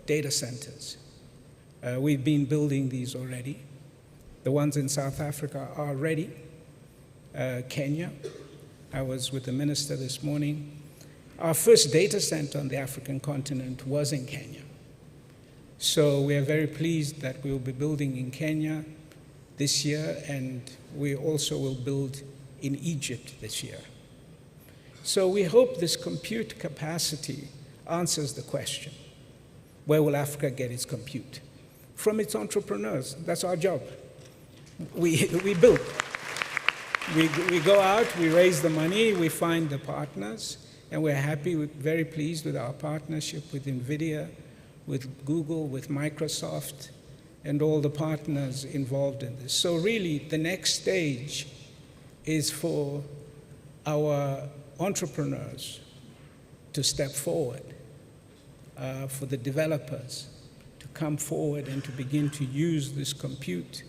data centers. We've been building these already. The ones in South Africa are ready. Kenya, I was with the minister this morning. Our first data center on the African continent was in Kenya. So we are very pleased that we will be building in Kenya this year, and we also will build in Egypt this year. So we hope this compute capacity answers the question, where will Africa get its compute? From its entrepreneurs. That's our job. We build. We go out, we raise the money, we find the partners, and we're very pleased with our partnership with NVIDIA, with Google, with Microsoft, and all the partners involved in this. So really, the next stage is for our entrepreneurs to step forward, for the developers to come forward and to begin to use this compute.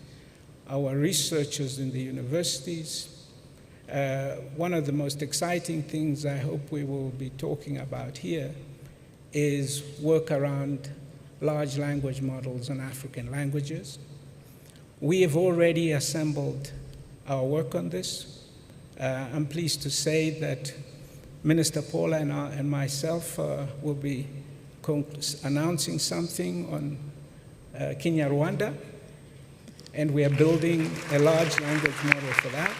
Our researchers in the universities. One of the most exciting things I hope we will be talking about here is work around large language models in African languages. We have already assembled our work on this. I'm pleased to say that Minister Paula and myself will be announcing something on Kenya, Rwanda, and we are building a large language model for that.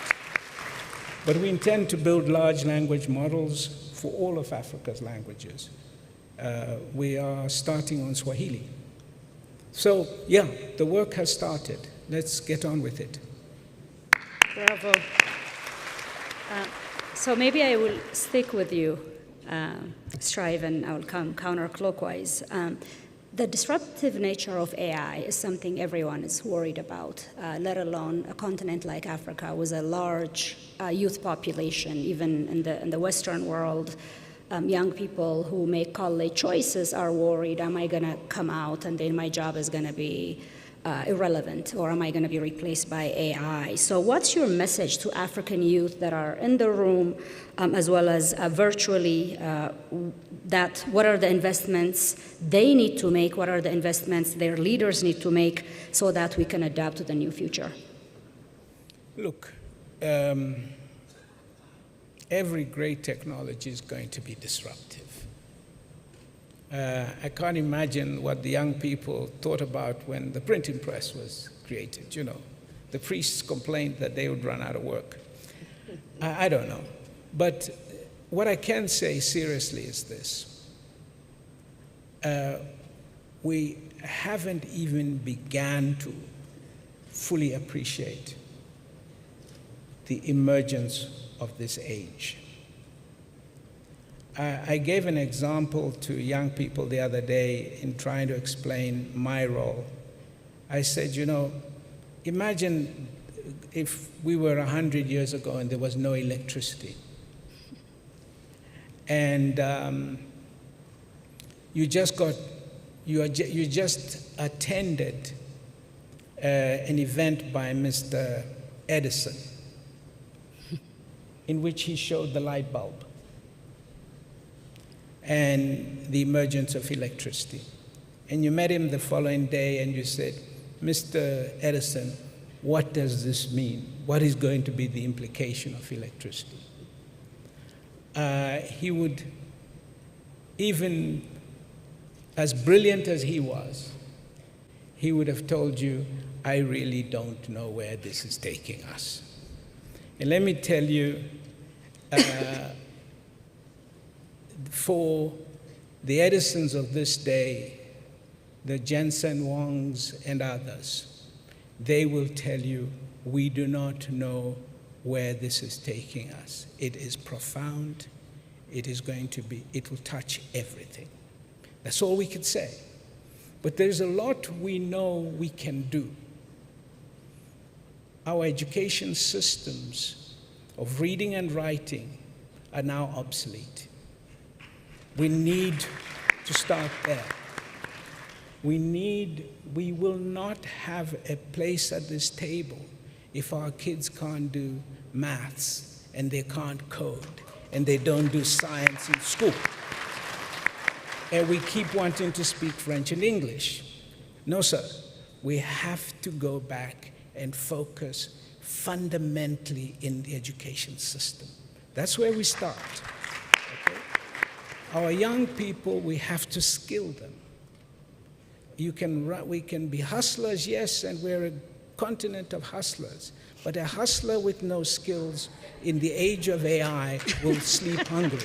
But we intend to build large language models for all of Africa's languages. We are starting on Swahili. So, yeah, the work has started. Let's get on with it. Bravo. So maybe I will stick with you, Strive, and I will come counterclockwise. The disruptive nature of AI is something everyone is worried about, let alone a continent like Africa with a large youth population. Even in the Western world, young people who make college choices are worried, am I going to come out and then my job is going to be irrelevant, or am I going to be replaced by AI? So what's your message to African youth that are in the room as well as virtually, what are the investments they need to make, what are the investments their leaders need to make so that we can adapt to the new future? Look, every great technology is going to be disruptive. I can't imagine what the young people thought about when the printing press was created. You know, the priests complained that they would run out of work. I don't know. But what I can say seriously is this. We haven't even begun to fully appreciate the emergence of this age. I gave an example to young people the other day in trying to explain my role. I said, you know, imagine if we were 100 years ago and there was no electricity. And you just attended an event by Mr. Edison in which he showed the light bulb and the emergence of electricity. And you met him the following day and you said, Mr. Edison, what does this mean? What is going to be the implication of electricity? He would, even as brilliant as he was, he would have told you, I really don't know where this is taking us. And let me tell you, for the Edisons of this day, the Jensen Huangs and others, they will tell you, we do not know where this is taking us. It is profound. It will touch everything. That's all we can say. But there's a lot we know we can do. Our education systems of reading and writing are now obsolete. We need to start there. We will not have a place at this table if our kids can't do maths and they can't code and they don't do science in school. And we keep wanting to speak French and English. No, sir. We have to go back and focus fundamentally in the education system. That's where we start. Okay? Our young people, we have to skill them. We can be hustlers, yes, and we're a continent of hustlers. But a hustler with no skills in the age of AI will sleep hungry.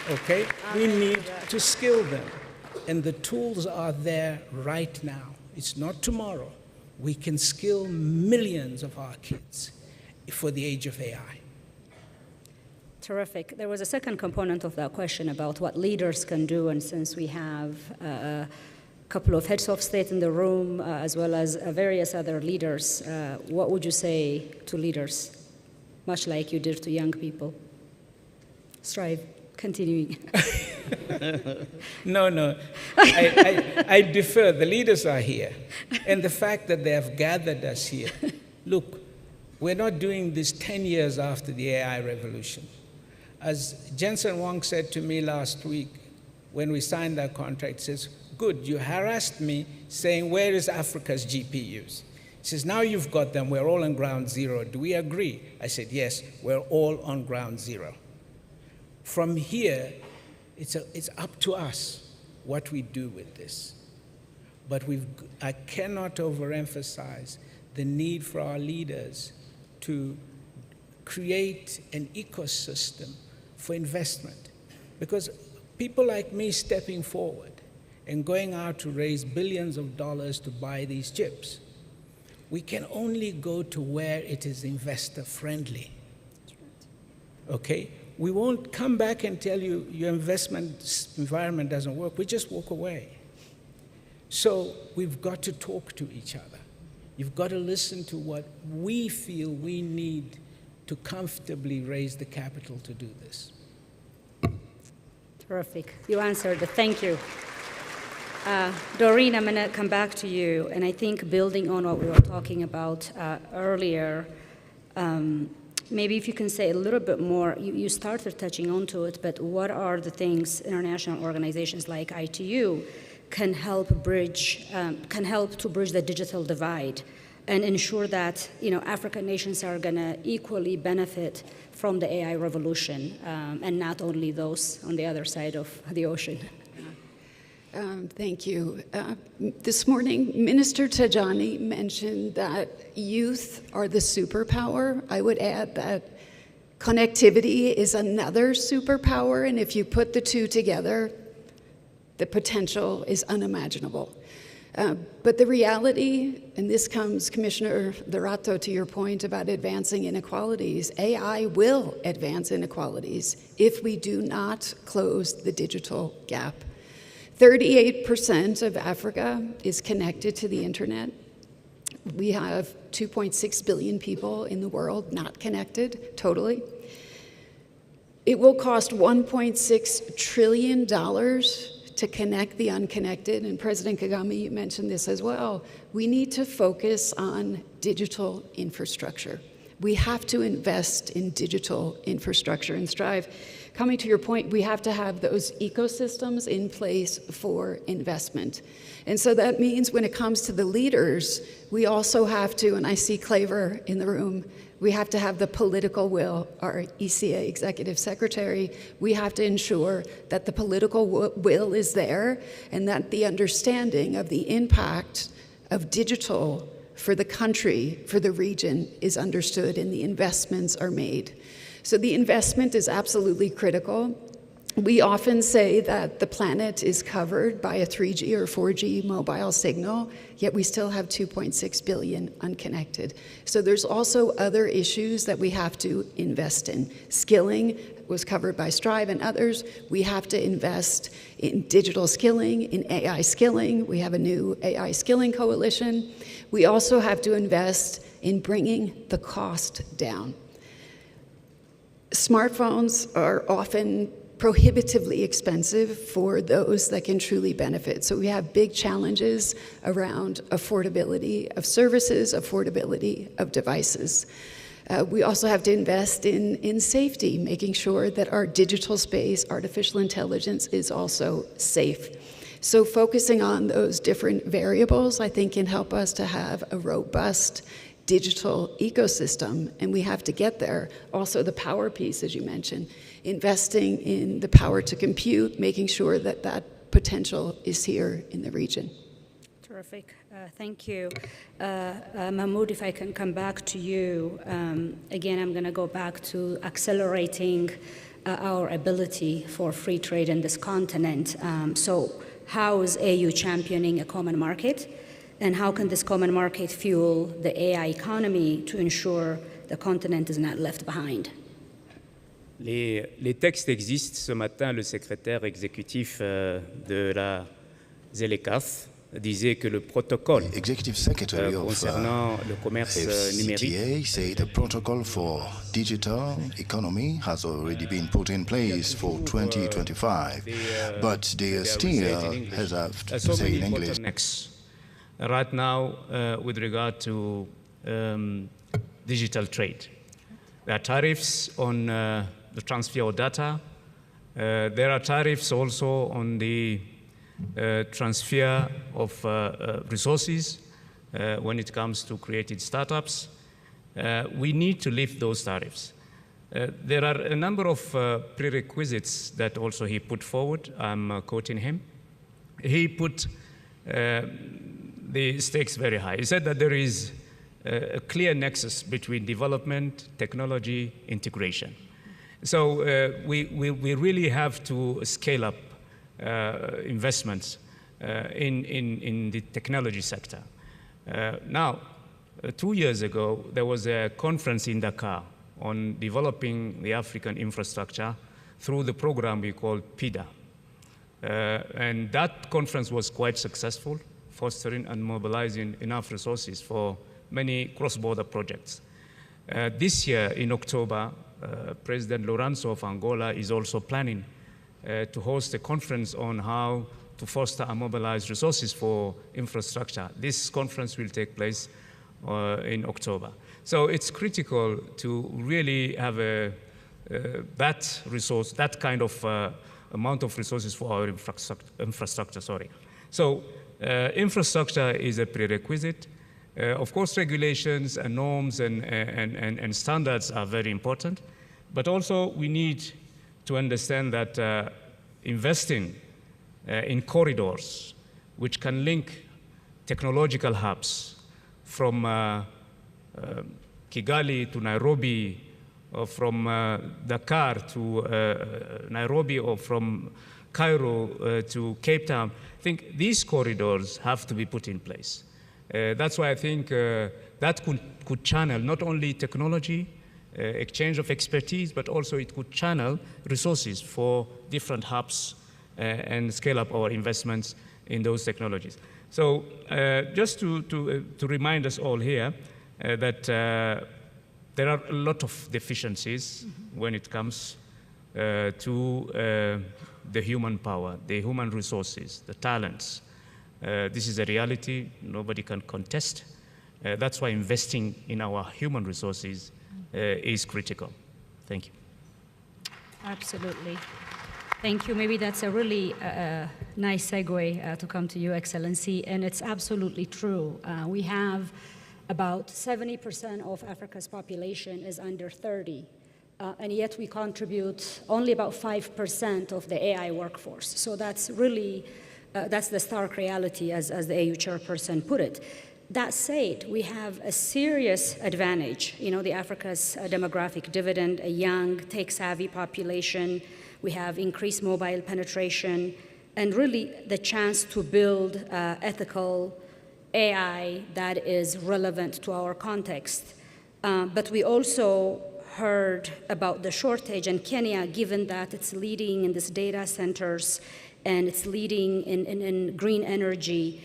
Okay? We need to skill them. And the tools are there right now. It's not tomorrow. We can skill millions of our kids for the age of AI. Terrific. There was a second component of that question about what leaders can do, and since we have a couple of heads of state in the room, as well as various other leaders, what would you say to leaders, much like you did to young people? Strive, continuing. No. I defer. The leaders are here. And the fact that they have gathered us here. Look, we're not doing this 10 years after the AI revolution. As Jensen Huang said to me last week when we signed that contract, he says, good, you harassed me saying, where is Africa's GPUs? He says, now you've got them, we're all on ground zero. Do we agree? I said, yes, we're all on ground zero. From here, it's up to us what we do with this. But I cannot overemphasize the need for our leaders to create an ecosystem for investment. Because people like me stepping forward and going out to raise billions of dollars to buy these chips, we can only go to where it is investor friendly. Okay? we won't come back and tell you your investment environment doesn't work. We just walk away. So we've got to talk to each other. You've got to listen to what we feel we need to comfortably raise the capital to do this. Terrific. You answered it. Thank you. Doreen, I'm going to come back to you. And I think building on what we were talking about earlier, maybe if you can say a little bit more, you started touching onto it, but what are the things international organizations like ITU can help to bridge the digital divide and ensure that African nations are going to equally benefit from the AI revolution, and not only those on the other side of the ocean? Thank you. This morning, Minister Tajani mentioned that youth are the superpower. I would add that connectivity is another superpower, and if you put the two together, the potential is unimaginable. But the reality, and this comes, Commissioner Dorato, to your point about advancing inequalities, AI will advance inequalities if we do not close the digital gap. 38% of Africa is connected to the internet. We have 2.6 billion people in the world not connected totally. It will cost $1.6 trillion to connect the unconnected, and President Kagame, you mentioned this as well. We need to focus on digital infrastructure. We have to invest in digital infrastructure and strive. Coming to your point, we have to have those ecosystems in place for investment. And so that means when it comes to the leaders, we also have to, and I see Claver in the room, we have to have the political will, our ECA executive secretary. We have to ensure that the political will is there and that the understanding of the impact of digital for the country, for the region, is understood and the investments are made. So the investment is absolutely critical. We often say that the planet is covered by a 3G or 4G mobile signal, yet we still have 2.6 billion unconnected. So there's also other issues that we have to invest in. Skilling was covered by Strive and others. We have to invest in digital skilling, in AI skilling. We have a new AI skilling coalition. We also have to invest in bringing the cost down. Smartphones are often prohibitively expensive for those that can truly benefit. So we have big challenges around affordability of services, affordability of devices. We also have to invest in safety, making sure that our digital space, artificial intelligence, is also safe. So focusing on those different variables, I think, can help us to have a robust digital ecosystem, and we have to get there. Also the power piece, as you mentioned, investing in the power to compute, making sure that that potential is here in the region. Terrific. Thank you. Mahmoud, if I can come back to you. Again, I'm going to go back to accelerating our ability for free trade in this continent. So how is AU championing a common market? And how can this common market fuel the AI economy to ensure the continent is not left behind? Les textes existent. Ce matin, le secrétaire exécutif de la ZLECAf disait que le protocole concernant le commerce numérique say the protocol for digital economy has already been put in place for 2025, but they still have to say in English. Right now, with regard to digital trade, there are tariffs on the transfer of data. There are tariffs also on the transfer of resources when it comes to creating startups. We need to lift those tariffs. There are a number of prerequisites that also he put forward. I'm quoting him. He put the stakes very high. He said that there is a clear nexus between development, technology, integration. So we really have to scale up investments in the technology sector. Now, 2 years ago, there was a conference in Dakar on developing the African infrastructure through the program we call PIDA. And that conference was quite successful, fostering and mobilizing enough resources for many cross-border projects. This year, in October, President Lourenço of Angola is also planning to host a conference on how to foster and mobilize resources for infrastructure. This conference will take place in October. So it's critical to really have that kind of amount of resources for our infrastructure. So infrastructure is a prerequisite. Of course, regulations and norms and standards are very important, but also we need to understand that investing in corridors which can link technological hubs from Kigali to Nairobi, or from Dakar to Nairobi, or from Cairo to Cape Town. I think these corridors have to be put in place. That's why I think that could channel not only technology, exchange of expertise, but also it could channel resources for different hubs and scale up our investments in those technologies. So just to remind us all here that there are a lot of deficiencies when it comes to the human power, the human resources, the talents. This is a reality nobody can contest. That's why investing in our human resources is critical. Thank you. Absolutely. Thank you. Maybe that's a really nice segue to come to you, Excellency, and it's absolutely true. We have about 70% of Africa's population is under 30, and yet we contribute only about 5% of the AI workforce. So that's really, that's the stark reality, as the AU chairperson put it. That said, we have a serious advantage. You know, the Africa's demographic dividend, a young, tech-savvy population. We have increased mobile penetration, and really the chance to build ethical AI that is relevant to our context. But we also heard about the shortage in Kenya, given that it's leading in these data centers and it's leading in green energy.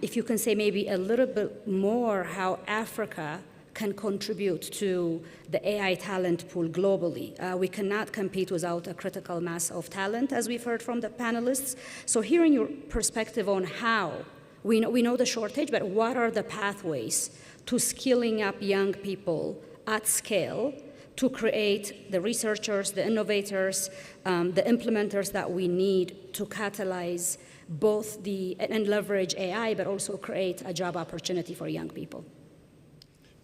If you can say maybe a little bit more how Africa can contribute to the AI talent pool globally. We cannot compete without a critical mass of talent, as we've heard from the panelists. So hearing your perspective on how, we know the shortage, but what are the pathways to skilling up young people at scale to create the researchers, the innovators, the implementers that we need to catalyze both and leverage AI, but also create a job opportunity for young people?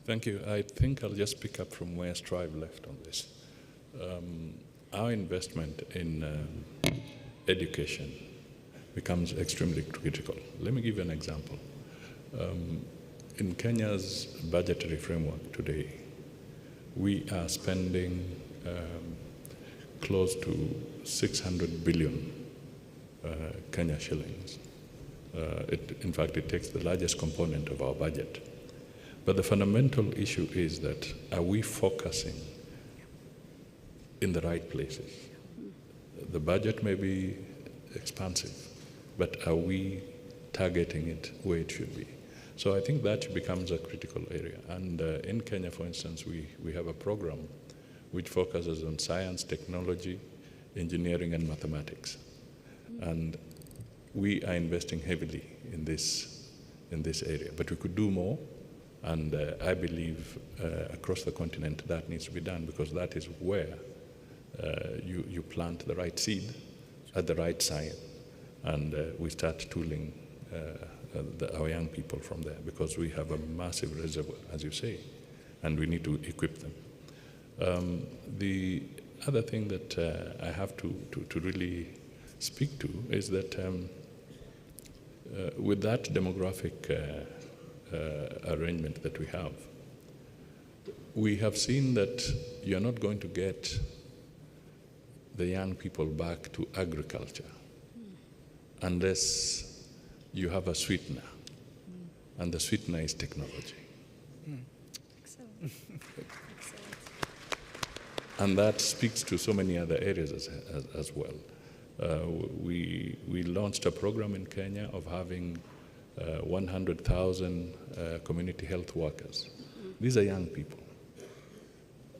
Thank you. I think I'll just pick up from where Strive left on this. Our investment in education becomes extremely critical. Let me give you an example. In Kenya's budgetary framework today, we are spending close to 600 billion Kenya shillings. In fact, it takes the largest component of our budget. But the fundamental issue is that, are we focusing in the right places? The budget may be expansive, but are we targeting it where it should be? So I think that becomes a critical area. And in Kenya, for instance, we have a program which focuses on science, technology, engineering, and mathematics. And we are investing heavily in this area, but we could do more. And I believe across the continent that needs to be done, because that is where you plant the right seed at the right time, and we start tooling our young people from there, because we have a massive reservoir, as you say, and we need to equip them. The other thing that I have to really speak to is that with that demographic arrangement that we have seen that you're not going to get the young people back to agriculture unless you have a sweetener, and the sweetener is technology. Excellent. Excellent. And that speaks to so many other areas as well. We launched a program in Kenya of having 100,000 community health workers. These are young people.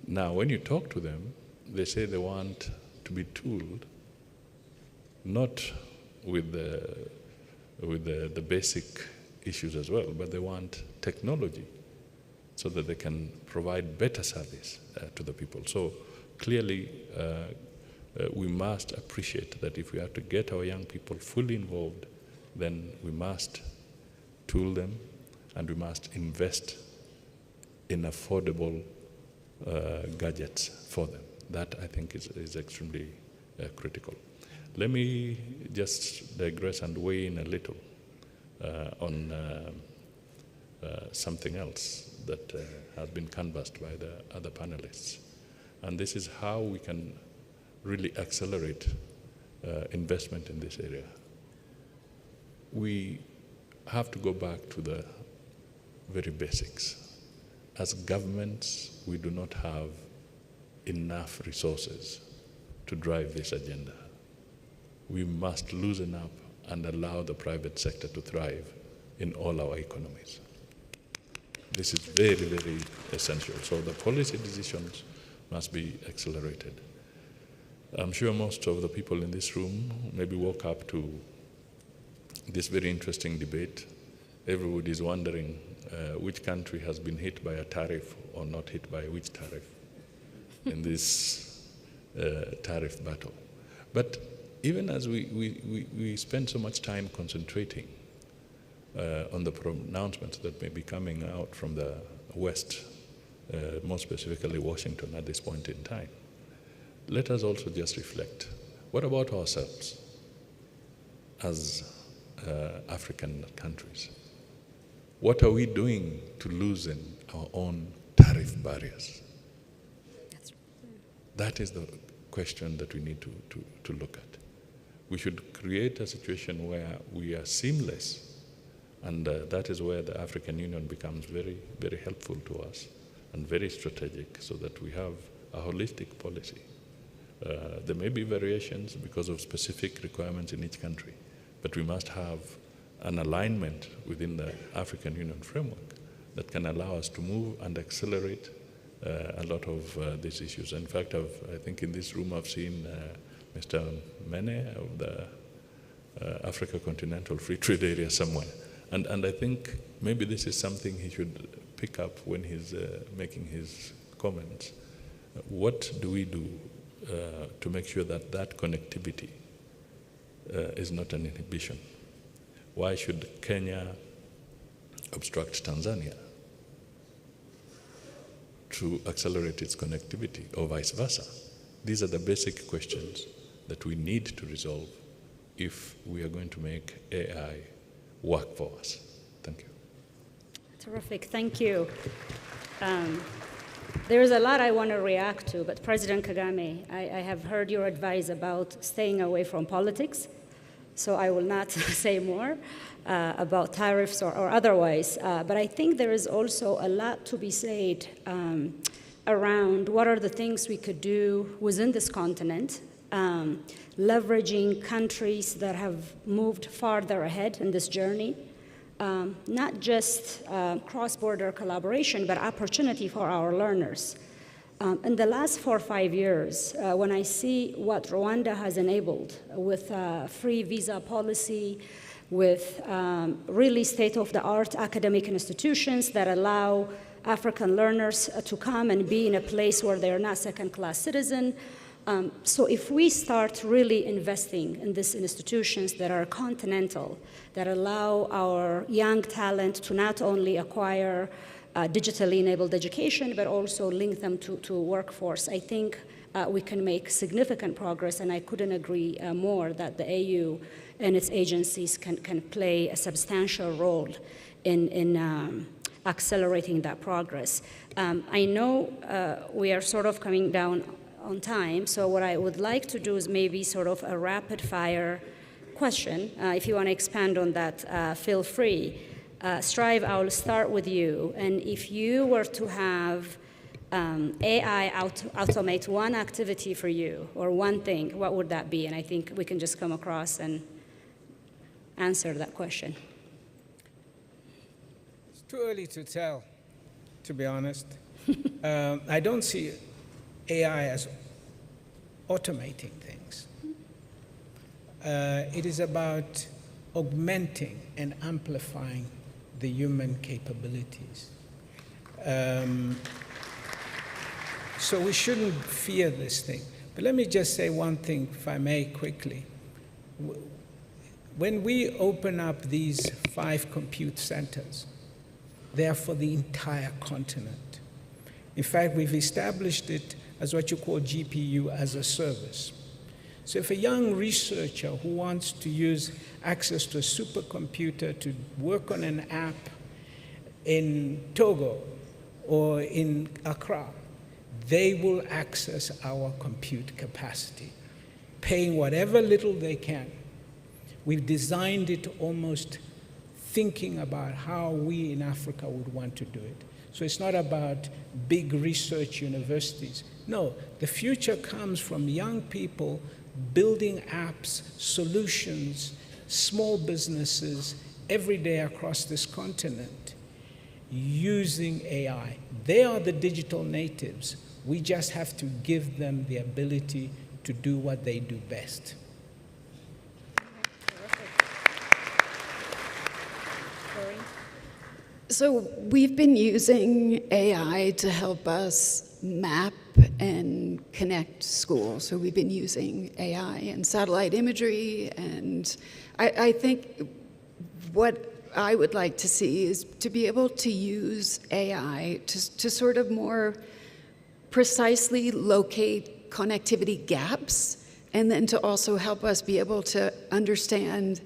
Now, when you talk to them, they say they want to be tooled, not with the basic issues as well, but they want technology so that they can provide better service to the people. So clearly, we must appreciate that if we have to get our young people fully involved, then we must tool them and we must invest in affordable gadgets for them. That, I think, is extremely critical. Let me just digress and weigh in a little on something else that has been canvassed by the other panelists. And this is how we can really accelerate investment in this area. We have to go back to the very basics. As governments, we do not have enough resources to drive this agenda. We must loosen up and allow the private sector to thrive in all our economies. This is very, very essential. So the policy decisions must be accelerated. I'm sure most of the people in this room maybe woke up to this very interesting debate. Everybody is wondering which country has been hit by a tariff or not hit by which tariff in this tariff battle. But even as we spend so much time concentrating on the pronouncements that may be coming out from the West, more specifically Washington at this point in time, let us also just reflect. What about ourselves as African countries? What are we doing to loosen our own tariff barriers? That is the question that we need to look at. We should create a situation where we are seamless, and that is where the African Union becomes very, very helpful to us and very strategic, so that we have a holistic policy. There may be variations because of specific requirements in each country, but we must have an alignment within the African Union framework that can allow us to move and accelerate a lot of these issues. In fact, I think in this room I've seen Mr. Mene of the Africa Continental Free Trade Area somewhere. And I think maybe this is something he should pick up when he's making his comments. What do we do to make sure that that connectivity is not an inhibition? Why should Kenya obstruct Tanzania to accelerate its connectivity, or vice versa? These are the basic questions that we need to resolve if we are going to make AI work for us. Thank you. Terrific, thank you. There's a lot I want to react to, but President Kagame, I have heard your advice about staying away from politics, so I will not say more about tariffs or otherwise. But I think there is also a lot to be said around what are the things we could do within this continent, leveraging countries that have moved farther ahead in this journey, not just cross-border collaboration, but opportunity for our learners. In the last 4 or 5 years, when I see what Rwanda has enabled with free visa policy, with really state-of-the-art academic institutions that allow African learners to come and be in a place where they're not second-class citizens. So if we start really investing in these institutions that are continental, that allow our young talent to not only acquire digitally enabled education, but also link them to workforce, I think we can make significant progress, and I couldn't agree more that the AU and its agencies can play a substantial role in accelerating that progress. I know we are sort of coming down on time, so what I would like to do is maybe sort of a rapid fire question. If you want to expand on that, feel free. Strive, I will start with you. And if you were to have AI automate one activity for you or one thing, what would that be? And I think we can just come across and answer that question. It's too early to tell, to be honest. I don't see AI as automating things. It is about augmenting and amplifying the human capabilities. So we shouldn't fear this thing. But let me just say one thing, if I may, quickly. When we open up these 5 compute centers, they are for the entire continent. In fact, we've established it as what you call GPU as a service. So if a young researcher who wants to use access to a supercomputer to work on an app in Togo or in Accra, they will access our compute capacity, paying whatever little they can. We've designed it almost thinking about how we in Africa would want to do it. So it's not about big research universities. No, the future comes from young people building apps, solutions, small businesses every day across this continent using AI. They are the digital natives. We just have to give them the ability to do what they do best. So we've been using AI to help us map and connect schools. So we've been using AI and satellite imagery, and I think what I would like to see is to be able to use AI to sort of more precisely locate connectivity gaps, and then to also help us be able to understand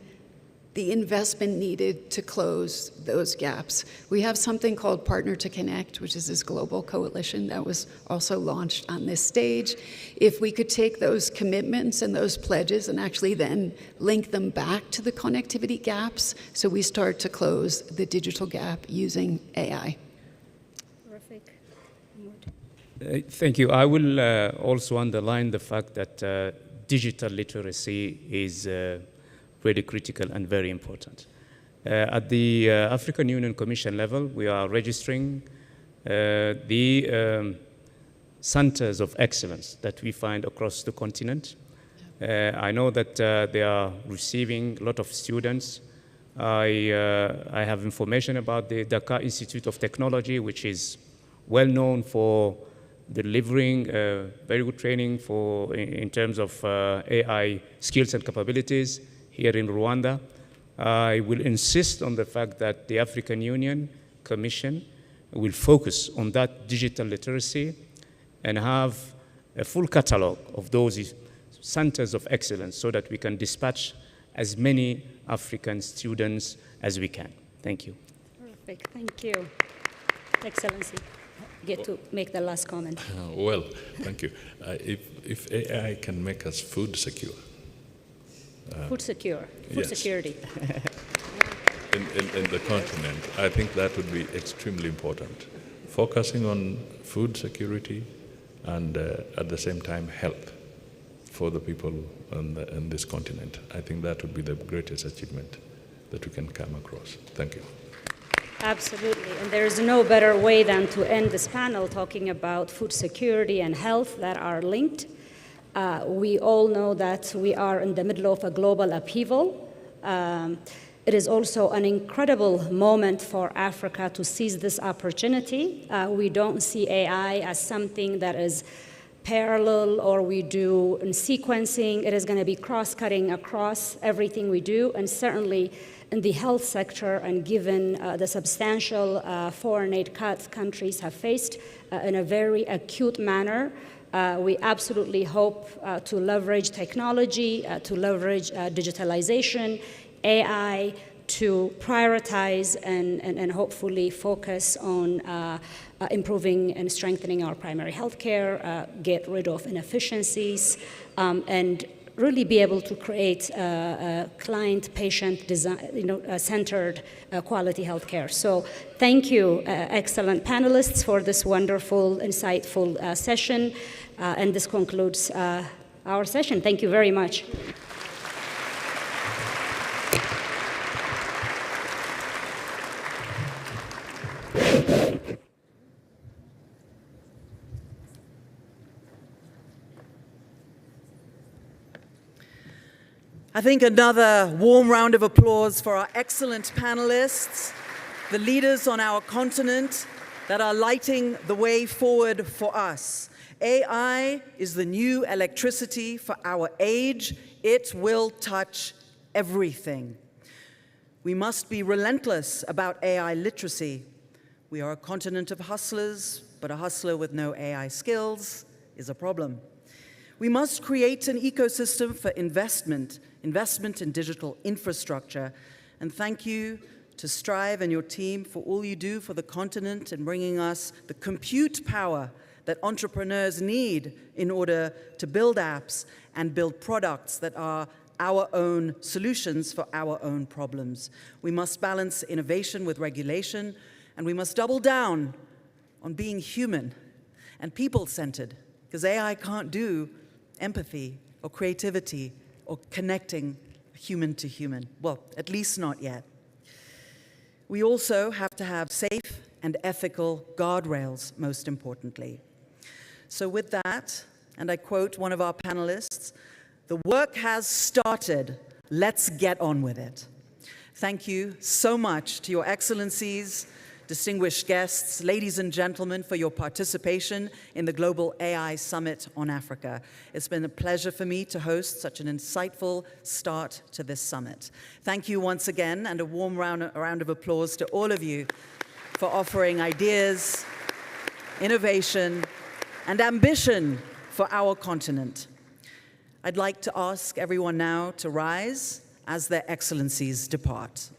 the investment needed to close those gaps. We have something called Partner to Connect, which is this global coalition that was also launched on this stage. If we could take those commitments and those pledges and actually then link them back to the connectivity gaps, so we start to close the digital gap using AI. Terrific. Thank you. I will also underline the fact that digital literacy is really critical and very important. At the African Union Commission level, we are registering the centers of excellence that we find across the continent. I know that they are receiving a lot of students. I have information about the Dakar Institute of Technology, which is well known for delivering very good training in terms of AI skills and capabilities here in Rwanda. I will insist on the fact that the African Union Commission will focus on that digital literacy and have a full catalog of those centers of excellence so that we can dispatch as many African students as we can. Thank you. Perfect. Thank you. Excellency, get to make the last comment. Well, thank you. If AI can make us food secure. Food yes. security. in the continent, I think that would be extremely important. Focusing on food security and at the same time help for the people on this continent. I think that would be the greatest achievement that we can come across. Thank you. Absolutely, and there is no better way than to end this panel talking about food security and health that are linked. We all know that we are in the middle of a global upheaval. It is also an incredible moment for Africa to seize this opportunity. We don't see AI as something that is parallel or we do in sequencing. It is going to be cross-cutting across everything we do, and certainly in the health sector, and given the substantial foreign aid cuts countries have faced in a very acute manner, we absolutely hope to leverage technology, to leverage digitalization, AI, to prioritize and hopefully focus on improving and strengthening our primary health care, get rid of inefficiencies, and really be able to create client-patient centered quality healthcare. So thank you, excellent panelists, for this wonderful, insightful session. And this concludes our session. Thank you very much. I think another warm round of applause for our excellent panelists, the leaders on our continent that are lighting the way forward for us. AI is the new electricity for our age. It will touch everything. We must be relentless about AI literacy. We are a continent of hustlers, but a hustler with no AI skills is a problem. We must create an ecosystem for investment in digital infrastructure. And thank you to Strive and your team for all you do for the continent and bringing us the compute power that entrepreneurs need in order to build apps and build products that are our own solutions for our own problems. We must balance innovation with regulation, and we must double down on being human and people-centered, because AI can't do empathy or creativity or connecting human to human. Well, at least not yet. We also have to have safe and ethical guardrails, most importantly. So with that, and I quote one of our panelists, "The work has started. Let's get on with it." Thank you so much to your excellencies, distinguished guests, ladies and gentlemen, for your participation in the Global AI Summit on Africa. It's been a pleasure for me to host such an insightful start to this summit. Thank you once again, and a warm round of applause to all of you for offering ideas, innovation, and ambition for our continent. I'd like to ask everyone now to rise as their excellencies depart.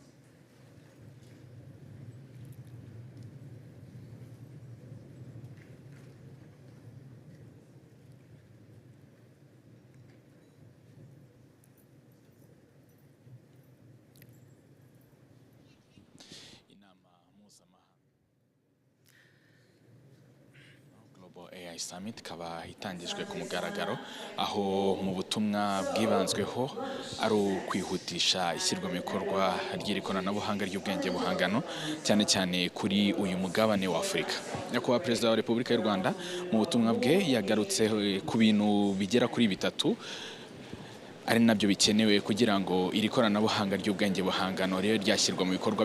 AI Summit ikaba itangijwe ku mugaragaro, aho mu butumwa bwibanzweho ari ukwihutisha ishyirwa mu bikorwa ry'iri koranabuhanga ry'ubwenge buhangano, cyane cyane kuri uyu mugabane wa Afurika. Nyakubahwa Perezida wa Repubulika y'u Rwanda mu butumwa bwe yagarutse ku bintu bigera kuri bitatu ari nabyo bikenewe kugira ngo iri koranabuhanga ry'ubwenge buhangano rero ryashyirwa mu bikorwa